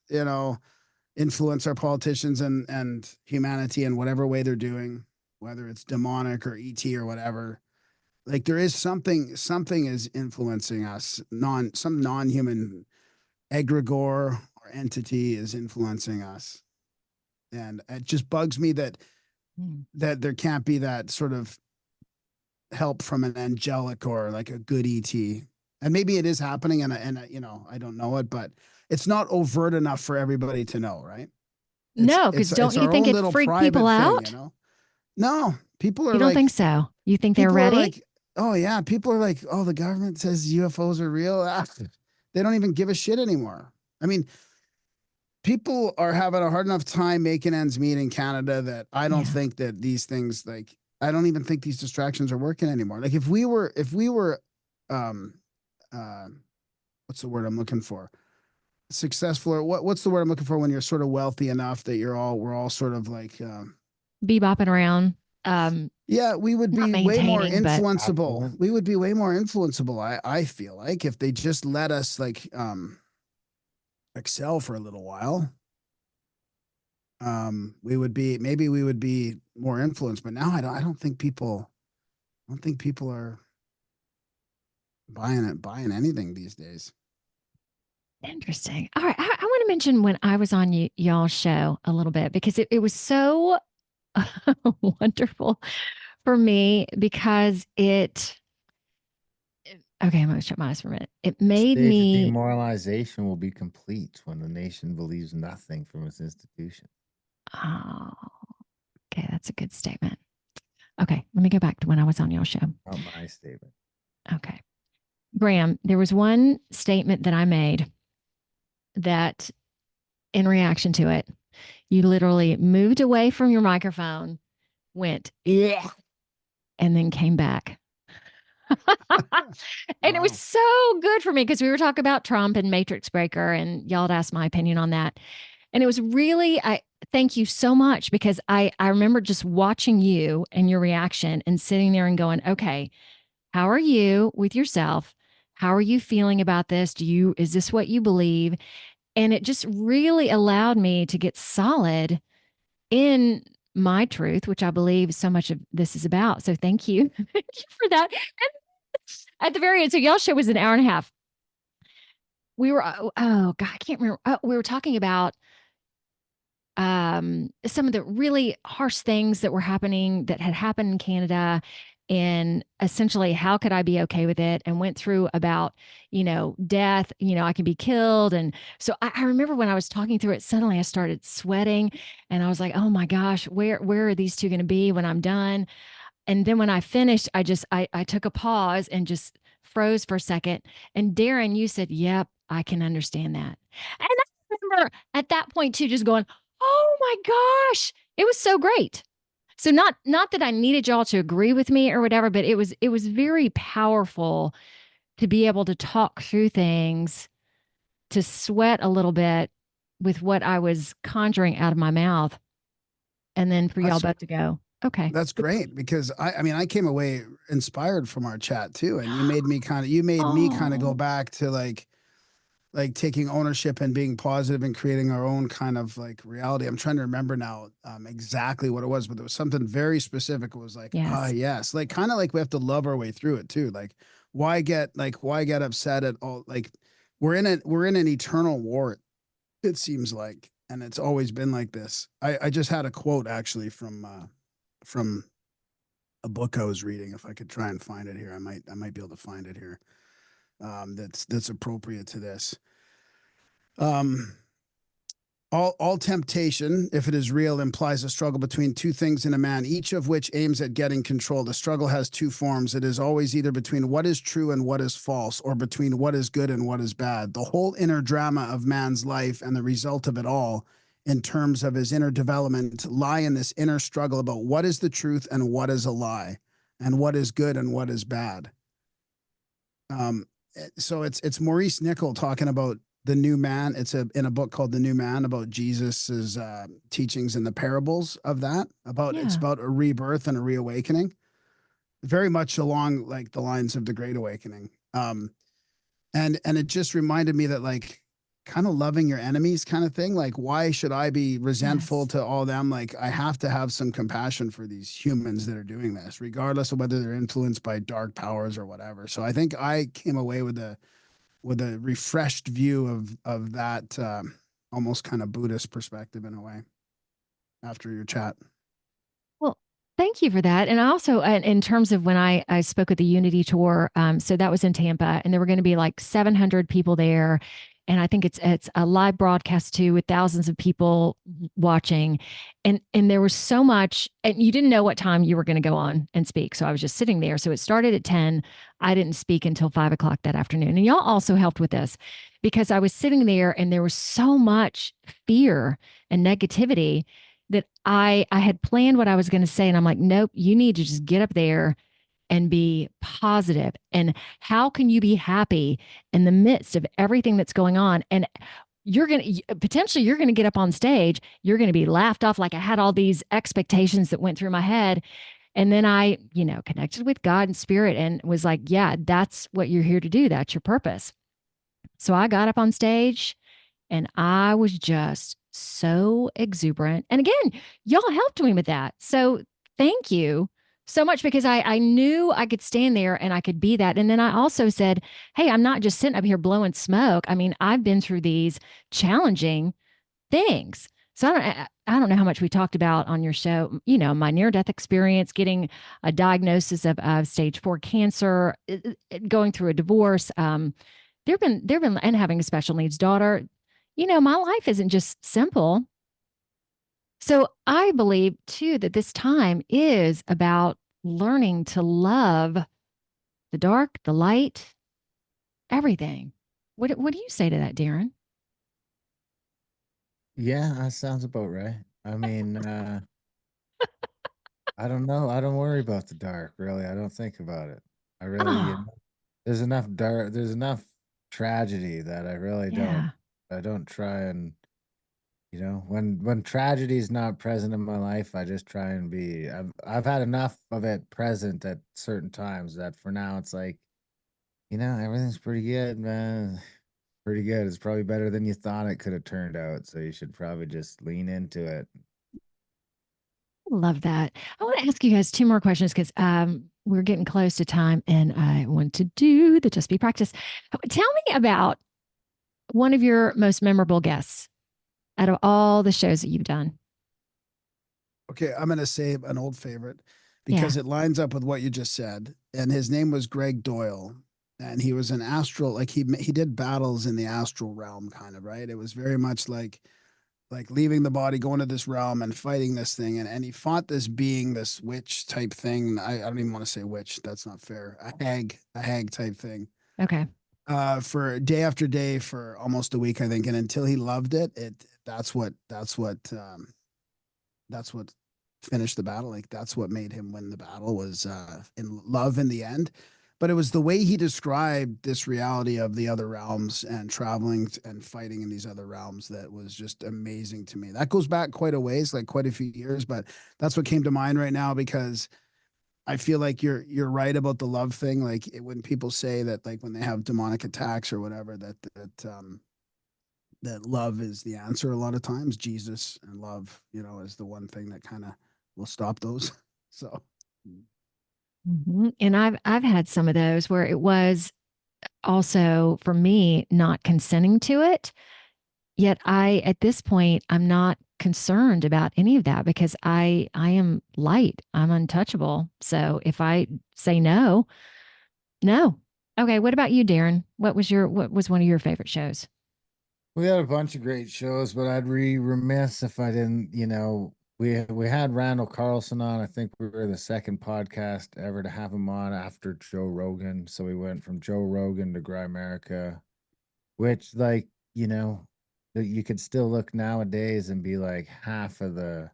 Speaker 2: influence our politicians and humanity in whatever way they're doing, whether it's demonic or ET or whatever. Like, there is something is influencing us. Some non-human egregore or entity is influencing us, and it just bugs me that there can't be that sort of help from an angelic or like a good ET. And maybe it is happening, and I don't know it, but it's not overt enough for everybody to know, right?
Speaker 1: No, because don't you think it freaked people out?
Speaker 2: No, people are.
Speaker 1: You don't think so? You think they're ready?
Speaker 2: Like, oh yeah, people are like, oh, the government says UFOs are real. They don't even give a shit anymore. I mean, people are having a hard enough time making ends meet in Canada that I don't think that these things, like, I don't even think these distractions are working anymore. Like if we were, um, what's the word I'm looking for? Successful, or what's the word I'm looking for when you're sort of wealthy enough that we're all sort of like,
Speaker 1: bebopping around.
Speaker 2: Yeah, we would be way more influenceable.
Speaker 3: Affluent.
Speaker 2: We would be way more influenceable. I feel like if they just let us like excel for a little while, we would be more influenced. But now I don't think people are buying anything these days.
Speaker 1: Interesting. All right. I want to mention when I was on y'all's show a little bit because it was so wonderful for me because okay, I'm going to shut my eyes for a minute. It made
Speaker 3: Stage
Speaker 1: me.
Speaker 3: of demoralization will be complete when the nation believes nothing from its institution.
Speaker 1: Oh, okay. That's a good statement. Okay. Let me go back to when I was on y'all's show.
Speaker 3: Not my statement.
Speaker 1: Okay. Graham, there was one statement that I made that in reaction to it, you literally moved away from your microphone, went, yeah, and then came back. And it was so good for me because we were talking about Trump and Matrix Breaker, and y'all had asked my opinion on that. And it was really, I thank you so much because I remember just watching you and your reaction and sitting there and going, okay, how are you with yourself? How are you feeling about this? Is this what you believe? And it just really allowed me to get solid in my truth, which I believe so much of this is about. So thank you. Thank you for that. And at the very end, so y'all show was an hour and a half. We were, oh God, I can't remember. We were talking about some of the really harsh things that had happened in Canada, and essentially how could I be okay with it, and went through about, death, I can be killed. And so I remember when I was talking through it, suddenly I started sweating and I was like, oh my gosh, where are these two going to be when I'm done? And then when I finished, I took a pause and just froze for a second. And Darren, you said, yep, I can understand that. And I remember at that point too, just going, oh my gosh, it was so great. So not that I needed y'all to agree with me or whatever, but it was very powerful to be able to talk through things, to sweat a little bit with what I was conjuring out of my mouth. And then for y'all both to go, okay.
Speaker 2: That's great because I mean, I came away inspired from our chat too. And you made me kind of go back to like taking ownership and being positive and creating our own kind of like reality. I'm trying to remember now exactly what it was, but there was something very specific. It was like, yes, like kind of like we have to love our way through it too. Like why get upset at all? Like we're in an eternal war, it seems like, and it's always been like this. I just had a quote actually from a book I was reading. If I could try and find it here, I might be able to find it here. That's appropriate to this. All temptation, if it is real, implies a struggle between two things in a man, each of which aims at getting control. The struggle has two forms. It is always either between what is true and what is false, or between what is good and what is bad. The whole inner drama of man's life and the result of it all, in terms of his inner development, lie in this inner struggle about what is the truth and what is a lie, and what is good and what is bad. So it's Maurice Nicoll talking about the new man. It's in a book called The New Man, about Jesus's teachings and the parables of that. It's about a rebirth and a reawakening, very much along like the lines of the Great Awakening. And it just reminded me that like kind of loving your enemies kind of thing. Like, why should I be resentful to all them? Like, I have to have some compassion for these humans that are doing this, regardless of whether they're influenced by dark powers or whatever. So I think I came away with a refreshed view of that almost kind of Buddhist perspective in a way after your chat.
Speaker 1: Well, thank you for that. And also, in terms of when I spoke at the Unity Tour, so that was in Tampa, and there were going to be like 700 people there. And I think it's a live broadcast too, with thousands of people watching. And there was so much, and you didn't know what time you were going to go on and speak. So I was just sitting there. So it started at 10. I didn't speak until 5 o'clock that afternoon. And y'all also helped with this, because I was sitting there and there was so much fear and negativity that I had planned what I was going to say. And I'm like, nope, you need to just get up there and be positive. And how can you be happy in the midst of everything that's going on? And you're going to potentially, you're going to get up on stage, you're going to be laughed off. Like, I had all these expectations that went through my head. And then I, connected with God and spirit and was like, yeah, that's what you're here to do. That's your purpose. So I got up on stage and I was just so exuberant. And again, y'all helped me with that. So thank you so much, because I knew I could stand there and I could be that. And then I also said, hey, I'm not just sitting up here blowing smoke. I mean, I've been through these challenging things. So I don't know how much we talked about on your show, my near-death experience, getting a diagnosis of stage 4 cancer, going through a divorce. There've been, and having a special needs daughter. My life isn't just simple. So I believe too that this time is about learning to love the dark, the light, everything. What do you say to that, Darren?
Speaker 3: Yeah, that sounds about right. I mean, I don't know. I don't worry about the dark, really. I don't think about it. I really,
Speaker 1: Oh,
Speaker 3: there's enough there's enough tragedy that I really don't
Speaker 1: yeah.
Speaker 3: I don't try and when tragedy is not present in my life, I just try and be I've had enough of it present at certain times that for now it's like, everything's pretty good, man. Pretty good. It's probably better than you thought it could have turned out. So you should probably just lean into it.
Speaker 1: Love that. I want to ask you guys two more questions, because we're getting close to time and I want to do the Just Be practice. Tell me about one of your most memorable guests out of all the shows that you've done.
Speaker 2: Okay, I'm going to say an old favorite
Speaker 1: Yeah.
Speaker 2: because it lines up with what you just said. And his name was Greg Doyle. And he was an astral, like he did battles in the astral realm, kind of, right? It was very much like leaving the body, going to this realm and fighting this thing. And he fought this being, this witch type thing. I don't even want to say witch. That's not fair. A hag type thing.
Speaker 1: Okay.
Speaker 2: For day after day for almost a week, I think. And until he loved it, that's what finished the battle. Like that's what made him win the battle, was in love in the end. But it was the way he described this reality of the other realms and traveling and fighting in these other realms that was just amazing to me. That goes back quite a ways, like quite a few years, but that's what came to mind right now, because I feel like you're right about the love thing. Like when people say that, like when they have demonic attacks or whatever, that love is the answer a lot of times. Jesus and love, is the one thing that kind of will stop those. So
Speaker 1: And I've had some of those where it was also for me not consenting to it. Yet at this point, I'm not concerned about any of that, because I am light. I'm untouchable. So if I say no, no. Okay. What about you, Darren? What was one of your favorite shows?
Speaker 3: We had a bunch of great shows, but I'd be remiss if I didn't, we had Randall Carlson on. I think we were the second podcast ever to have him on after Joe Rogan. So we went from Joe Rogan to Grimerica, which that you could still look nowadays and be like half of the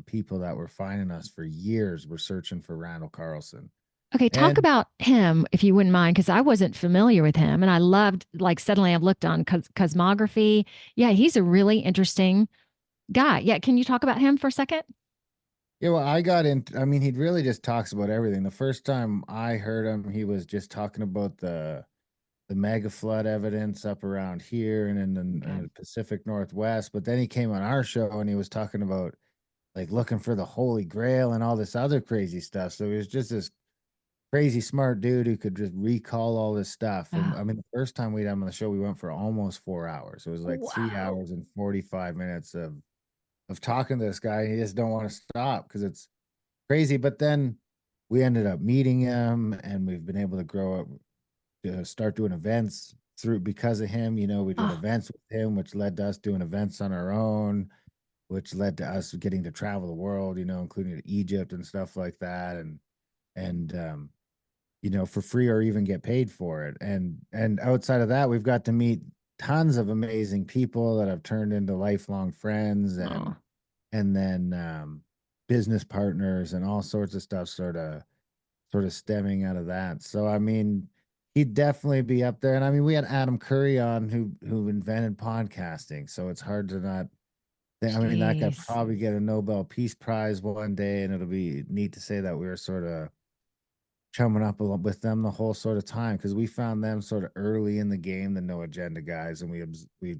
Speaker 3: people that were finding us for years were searching for Randall Carlson.
Speaker 1: Okay, talk
Speaker 3: And
Speaker 1: about him if you wouldn't mind, because I wasn't familiar with him, and I loved, like, suddenly I've looked on cosmography. Yeah, he's a really interesting guy. Yeah, can you talk about him for a second?
Speaker 3: yeah, well, I mean, he really just talks about everything. The first time I heard him, he was just talking about the mega flood evidence up around here and in
Speaker 1: Okay.
Speaker 3: the Pacific Northwest. But then he came on our show and he was talking about like looking for the Holy Grail and all this other crazy stuff. So he was just this crazy smart dude who could just recall all this stuff. And
Speaker 1: Oh,
Speaker 3: I mean, the first time we had him on the show, we went for almost 4 hours. It was like three
Speaker 1: wow.
Speaker 3: hours and 45 minutes of talking to this guy. And he just don't want to stop because it's crazy. But then we ended up meeting him and we've been able to grow up start doing events because of him. You know, we did events with him, which led to us doing events on our own, which led to us getting to travel the world, you know, including to Egypt and stuff like that. And you know, for free or even get paid for it. And outside of that, we've got to meet tons of amazing people that have turned into lifelong friends and then business partners and all sorts of stuff sort of stemming out of that. So I mean, he'd definitely be up there. And I mean, we had Adam Curry on who invented podcasting. So it's hard to not I mean, that guy probably get a Nobel Peace Prize one day, and it'll be neat to say that we were sort of chumming up with them the whole sort of time, because we found them sort of early in the game, the no agenda guys, and we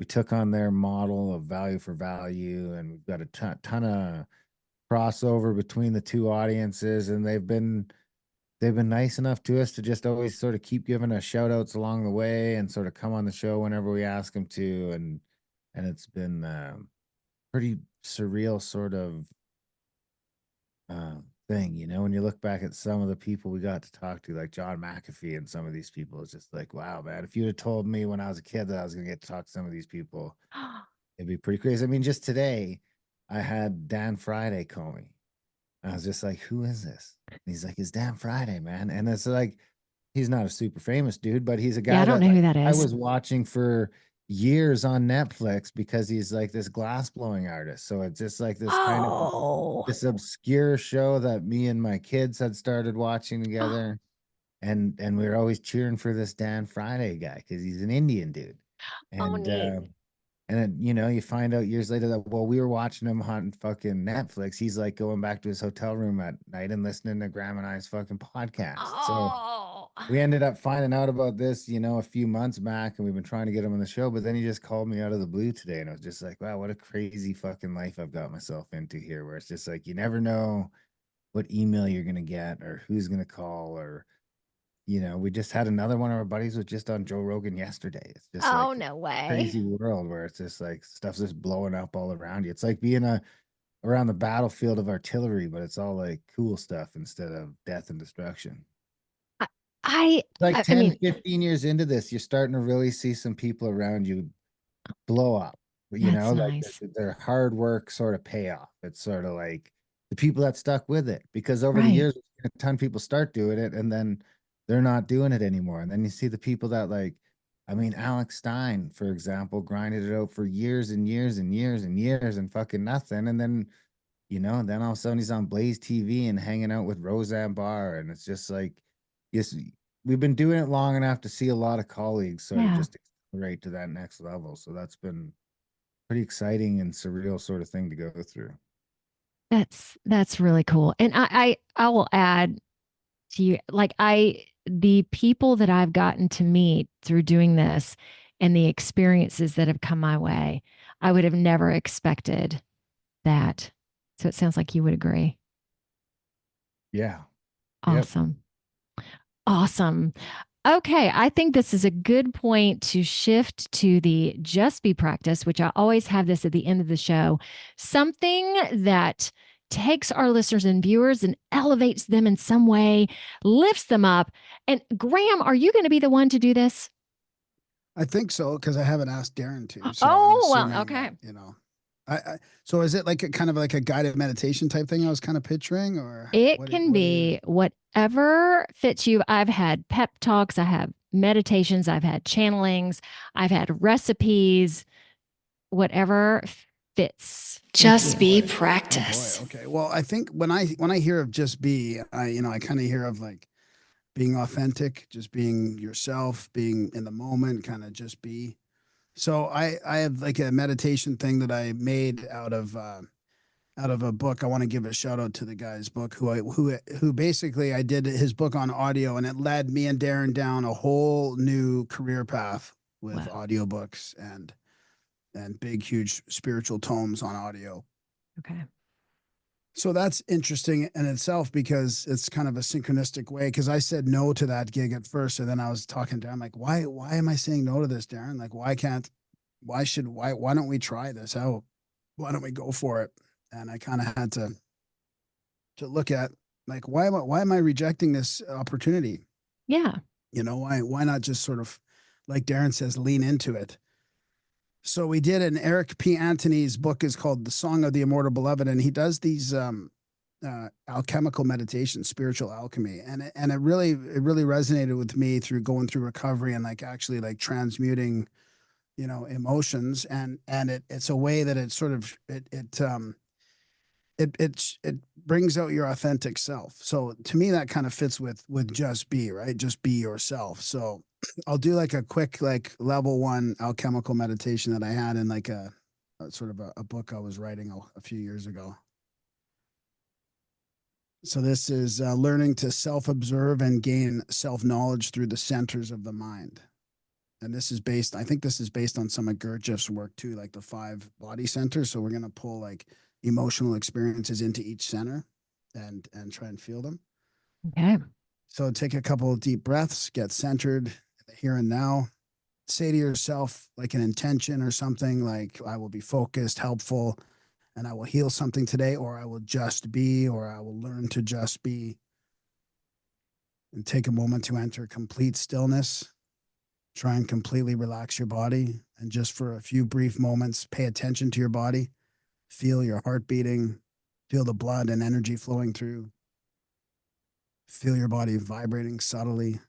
Speaker 3: took on their model of value for value, and we've got a ton of crossover between the two audiences, and they've been nice enough to us to just always sort of keep giving us shout outs along the way and sort of come on the show whenever we ask them to, and it's been pretty surreal sort of thing, you know, when you look back at some of the people we got to talk to, like John McAfee and some of these people. It's just like, wow, man, if you'd have told me when I was a kid that I was gonna get to talk to some of these people, it'd be pretty crazy. I mean, just today I had Dan Friday call me. I was just like, who is this? And he's like, it's Dan Friday, man. And it's like, he's not a super famous dude, but he's a guy
Speaker 1: I don't know who that
Speaker 3: I
Speaker 1: is.
Speaker 3: was watching for years on Netflix because he's like this glass blowing artist. So it's just like this kind of this obscure show that me and my kids had started watching together. And we were always cheering for this Dan Friday guy because he's an Indian dude. And and then, you know, you find out years later that while we were watching him on fucking Netflix, he's like going back to his hotel room at night and listening to Graham and I's fucking podcast. So we ended up finding out about this, you know, a few months back, and we've been trying to get him on the show, but then he just called me out of the blue today, and I was just like, wow, what a crazy fucking life I've got myself into here, where it's just like, you never know what email you're going to get or who's going to call, or, you know, we just had another one of our buddies was just on Joe Rogan yesterday. It's just like
Speaker 1: no way.
Speaker 3: crazy world where it's just like stuff's just blowing up all around you. It's like being around the battlefield of artillery, but it's all like cool stuff instead of death and destruction. Like 10, 15 years into this, you're starting to really see some people around you blow up. You know, like their hard work sort of pay off. It's sort of like the people that stuck with it, because over the years, a ton of people start doing it and then they're not doing it anymore. And then you see the people that like, I mean, Alex Stein, for example, grinded it out for years and years and years and years and fucking nothing. And then, you know, then all of a sudden he's on Blaze TV and hanging out with Roseanne Barr. And it's just like, yes, we've been doing it long enough to see a lot of colleagues sort of just accelerate to that next level. So that's been pretty exciting and surreal sort of thing to go through.
Speaker 1: That's really cool. And I will add to you, like the people that I've gotten to meet through doing this and the experiences that have come my way, I would have never expected that. So it sounds like you would agree.
Speaker 3: Yeah.
Speaker 1: Awesome. Yep. Awesome. Okay, I think this is a good point to shift to the Just Be practice, which I always have this at the end of the show. Something that takes our listeners and viewers and elevates them in some way, lifts them up. And Graham, are you going to be the one to do this?
Speaker 2: I think so, because I haven't asked Darren to. So
Speaker 1: okay.
Speaker 2: You know, so is it like a kind of like a guided meditation type thing I was kind of picturing, or
Speaker 1: it can be whatever fits you. I've had pep talks, I have meditations, I've had channelings, I've had recipes, whatever fits.
Speaker 4: Just Be practice.
Speaker 2: Oh boy, okay. Well, I think when I hear of Just Be, I kind of hear of like being authentic, just being yourself, being in the moment, kind of just be. So I have like a meditation thing that I made out of a book. I want to give a shout out to the guy's book who basically I did his book on audio, and it led me and Darren down a whole new career path with audiobooks and big, huge spiritual tomes on audio.
Speaker 1: Okay.
Speaker 2: So that's interesting in itself, because it's kind of a synchronistic way. Because I said no to that gig at first, and then I was talking to him like, why am I saying no to this, Darren? Like, why don't we try this out? Why don't we go for it? And I kind of had to look at like, why am I rejecting this opportunity?
Speaker 1: Yeah.
Speaker 2: You know, why not just sort of, like Darren says, lean into it? So we did, and Eric P. Anthony's book is called The Song of the Immortal Beloved, and he does these alchemical meditations, spiritual alchemy, and it really resonated with me through going through recovery and like actually like transmuting, you know, emotions, and it's a way that it sort of it brings out your authentic self. So to me, that kind of fits with just be, right? Just be yourself. So I'll do like a quick, like level 1 alchemical meditation that I had in like a sort of a book I was writing a few years ago. So this is learning to self-observe and gain self-knowledge through the centers of the mind. And this is based, I think this is based on some of Gurdjieff's work too, like the 5 body centers. So we're going to pull like emotional experiences into each center and try and feel them.
Speaker 1: Okay.
Speaker 2: So take a couple of deep breaths, get centered here and now. Say to yourself like an intention or something like, I will be focused, helpful, and I will heal something today, or I will just be, or I will learn to just be. And take a moment to enter complete stillness. Try and completely relax your body. And just for a few brief moments, pay attention to your body. Feel your heart beating. Feel the blood and energy flowing through. Feel your body vibrating subtly.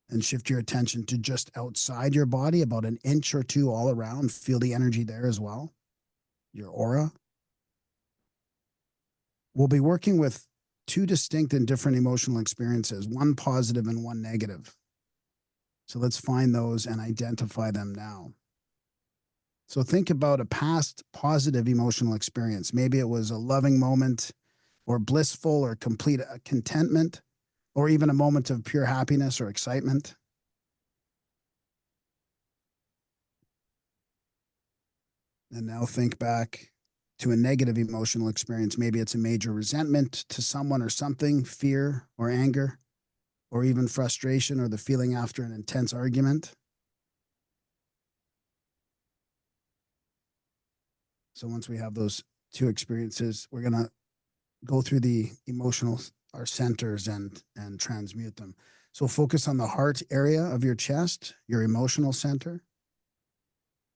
Speaker 2: And shift your attention to just outside your body, about an inch or 2 all around. Feel the energy there as well. Your aura. We'll be working with 2 distinct and different emotional experiences, one positive and one negative. So let's find those and identify them now. So think about a past positive emotional experience. Maybe it was a loving moment, or blissful or complete contentment, or even a moment of pure happiness or excitement. And now think back to a negative emotional experience. Maybe it's a major resentment to someone or something, fear or anger, or even frustration, or the feeling after an intense argument. So once we have those 2 experiences, we're going to go through the emotional, our centers, and transmute them. So focus on the heart area of your chest, your emotional center.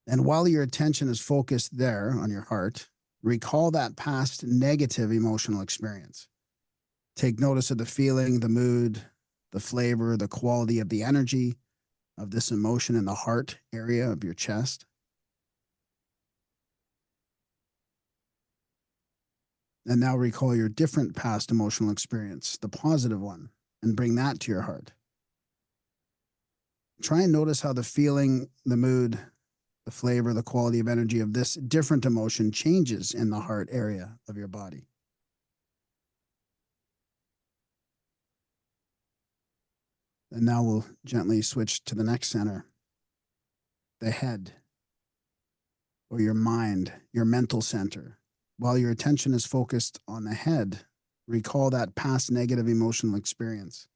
Speaker 2: And while your attention is focused there on your heart, recall that past negative emotional experience. Take notice of the feeling, the mood, the flavor, the quality of the energy of this emotion in the heart area of your chest. And now recall your different past emotional experience, the positive one, and bring that to your heart. Try and notice how the feeling, the mood, the flavor, the quality of energy of this different emotion changes in the heart area of your body. And now we'll gently switch to the next center, the head, or your mind, your mental center. While your attention is focused on the head, recall that past negative emotional experience.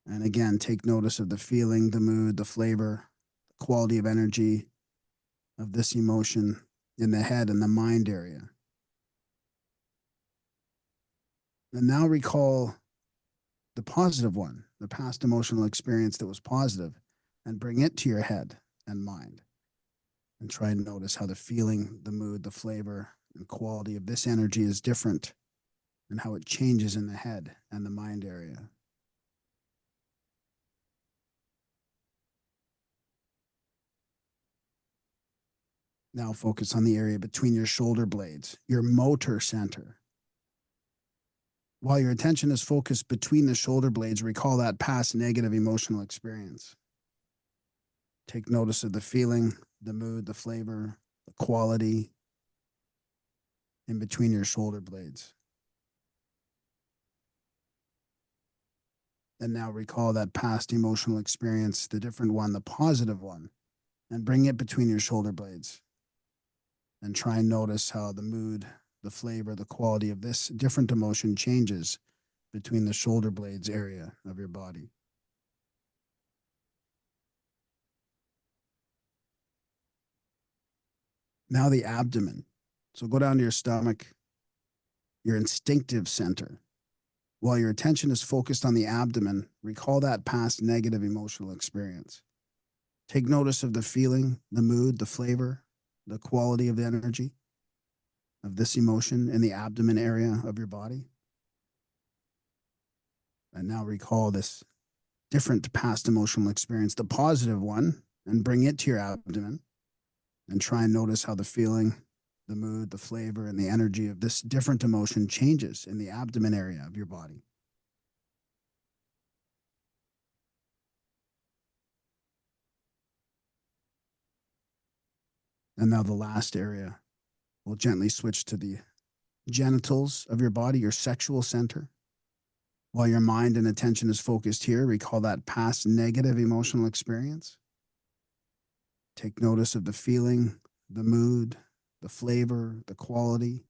Speaker 2: And again, take notice of the feeling, the mood, the flavor, the quality of energy of this emotion in the head and the mind area. And now recall the positive one, the past emotional experience that was positive, and bring it to your head and mind. And try and notice how the feeling, the mood, the flavor, and quality of this energy is different, and how it changes in the head and the mind area. Now focus on the area between your shoulder blades, your motor center. While your attention is focused between the shoulder blades, recall that past negative emotional experience. Take notice of the feeling, the mood, the flavor, the quality in between your shoulder blades. And now recall that past emotional experience, the different one, the positive one, and bring it between your shoulder blades. And try and notice how the mood, the flavor, the quality of this different emotion changes between the shoulder blades area of your body. Now the abdomen. So go down to your stomach, your instinctive center. While your attention is focused on the abdomen, recall that past negative emotional experience. Take notice of the feeling, the mood, the flavor, the quality of the energy of this emotion in the abdomen area of your body. And now recall this different past emotional experience, the positive one, and bring it to your abdomen. And try and notice how the feeling, the mood, the flavor, and the energy of this different emotion changes in the abdomen area of your body. And now the last area, we'll gently switch to the genitals of your body, your sexual center. While your mind and attention is focused here, recall that past negative emotional experience. Take notice of the feeling, the mood, the flavor, the quality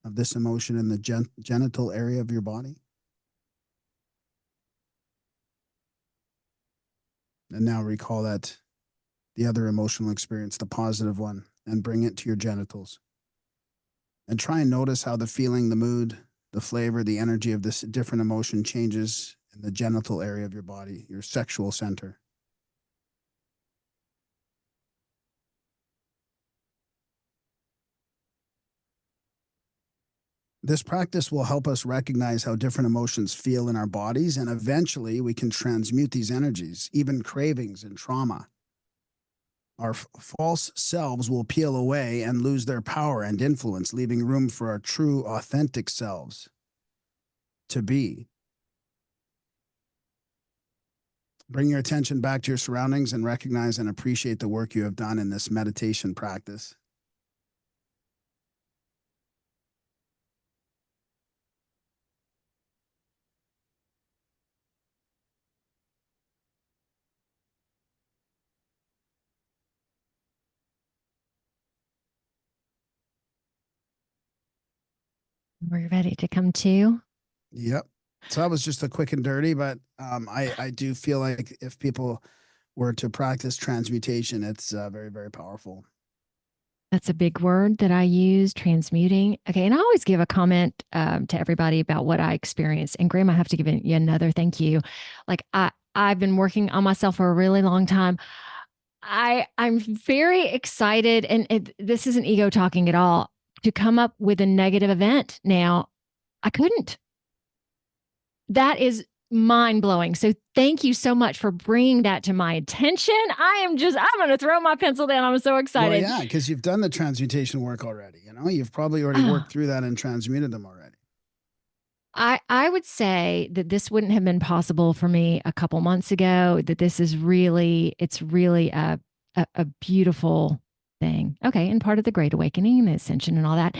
Speaker 2: of this emotion in the genital area of your body. And now recall that the other emotional experience, the positive one, and bring it to your genitals. And try and notice how the feeling, the mood, the flavor, the energy of this different emotion changes in the genital area of your body, your sexual center. This practice will help us recognize how different emotions feel in our bodies, and eventually we can transmute these energies, even cravings and trauma. Our false selves will peel away and lose their power and influence, leaving room for our true, authentic selves to be. Bring your attention back to your surroundings and recognize and appreciate the work you have done in this meditation practice.
Speaker 1: We're ready to come to.
Speaker 2: Yep. So that was just a quick and dirty, but I do feel like if people were to practice transmutation, it's very, very powerful.
Speaker 1: That's a big word that I use, transmuting. Okay. And I always give a comment to everybody about what I experienced. And Graham, I have to give you another thank you. Like I've been working on myself for a really long time. I'm very excited, and this isn't ego talking at all, to come up with a negative event. Now, I couldn't. That is mind blowing. So thank you so much for bringing that to my attention. I'm going to throw my pencil down. I'm so excited.
Speaker 2: Well, yeah, because you've done the transmutation work already. You know, you've probably already worked through that and transmuted them already.
Speaker 1: I would say that this wouldn't have been possible for me a couple months ago, that this is really, it's really a beautiful thing. Okay. And part of the Great Awakening and the Ascension and all that.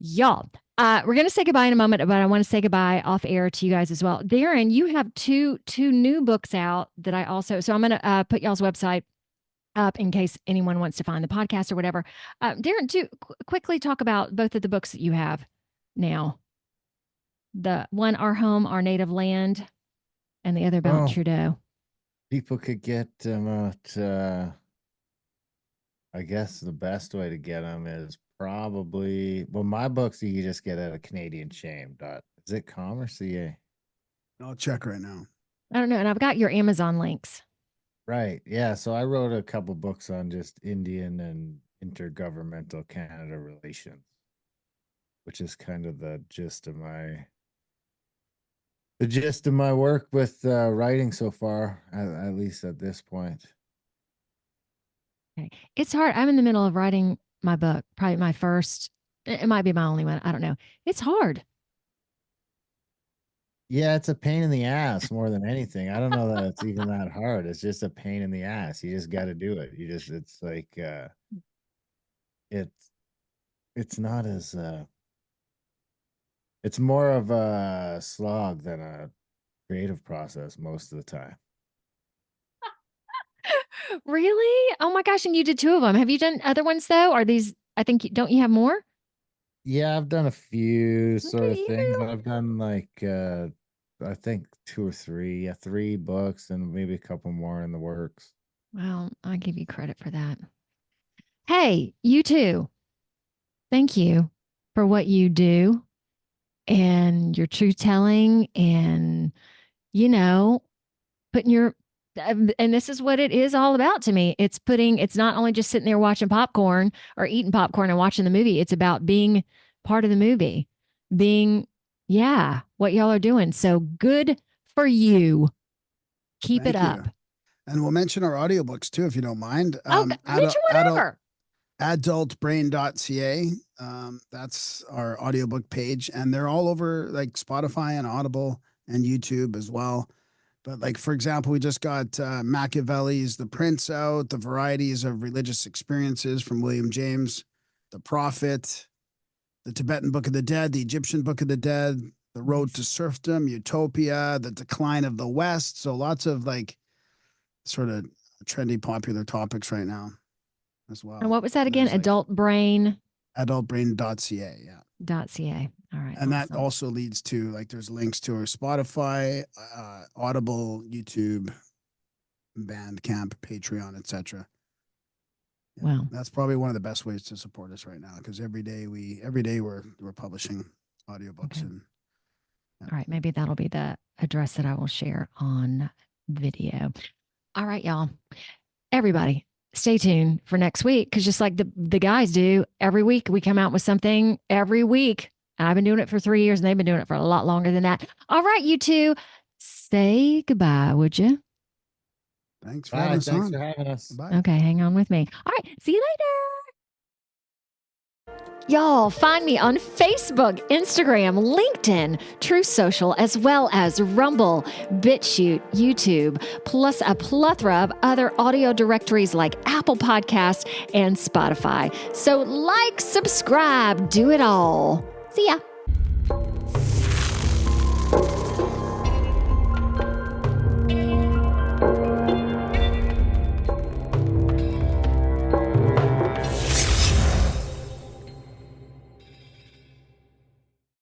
Speaker 1: Y'all, we're going to say goodbye in a moment, but I want to say goodbye off air to you guys as well. Darren, you have two new books out that I also, so I'm going to put y'all's website up in case anyone wants to find the podcast or whatever. Darren, quickly talk about both of the books that you have now. The one, Our Home, Our Native Land, and the other about Trudeau.
Speaker 3: People could get them at, I guess the best way to get them is probably, well, my books you can just get at a Canadian Shame. Is it com or CA?
Speaker 2: I'll check right now.
Speaker 1: I don't know. And I've got your Amazon links.
Speaker 3: Right. Yeah. So I wrote a couple books on just Indian and intergovernmental Canada relations, which is kind of the gist of my work with writing so far, at least at this point.
Speaker 1: Okay. It's hard. I'm in the middle of writing my book, probably my first. It might be my only one. I don't know. It's hard.
Speaker 3: Yeah, it's a pain in the ass more than anything. I don't know that it's even that hard. It's just a pain in the ass. You just got to do it. It's like, it's not as, it's more of a slog than a creative process most of the time.
Speaker 1: Really? Oh my gosh. And you did two of them. Have you done other ones though? Are these, I think, don't you have more?
Speaker 3: Yeah, I've done a few sort of things. I've done like, I think 2 or 3, 3 books and maybe a couple more in the works.
Speaker 1: Well, I give you credit for that. Hey, you too. Thank you for what you do. and your truth telling and, putting your, and this is what it is all about to me. It's not only just sitting there watching popcorn or eating popcorn and watching the movie. It's about being part of the movie, being, what y'all are doing. So good for you. Keep it up.
Speaker 2: And we'll mention our audiobooks too, if you don't mind.
Speaker 1: Mention whatever.
Speaker 2: Adultbrain.ca. That's our audiobook page. And they're all over like Spotify and Audible and YouTube as well. But like, for example, we just got Machiavelli's The Prince out, The Varieties of Religious Experiences from William James, The Prophet, The Tibetan Book of the Dead, The Egyptian Book of the Dead, The Road to Serfdom, Utopia, The Decline of the West. So lots of like sort of trendy, popular topics right now as well.
Speaker 1: And what was that again? Adultbrain.ca.
Speaker 2: .ca.
Speaker 1: All right.
Speaker 2: And that also leads to like there's links to our Spotify, Audible, YouTube, Bandcamp, Patreon, etc.
Speaker 1: Wow.
Speaker 2: That's probably one of the best ways to support us right now because every day we're publishing audiobooks.
Speaker 1: Okay.
Speaker 2: And
Speaker 1: all right, maybe that'll be the address that I will share on video. All right, y'all. Everybody, stay tuned for next week because just like the guys do, every week we come out with something every week. I've been doing it for 3 years and they've been doing it for a lot longer than that. All right, you two, say goodbye, would you?
Speaker 2: Thanks for having us on.
Speaker 3: Thanks for having us.
Speaker 2: Bye.
Speaker 1: Okay, hang on with me. All right, see you later. Y'all, find me on Facebook, Instagram, LinkedIn, Truth Social, as well as Rumble, BitChute, YouTube, plus a plethora of other audio directories like Apple Podcasts and Spotify. So like, subscribe, do it all. See ya.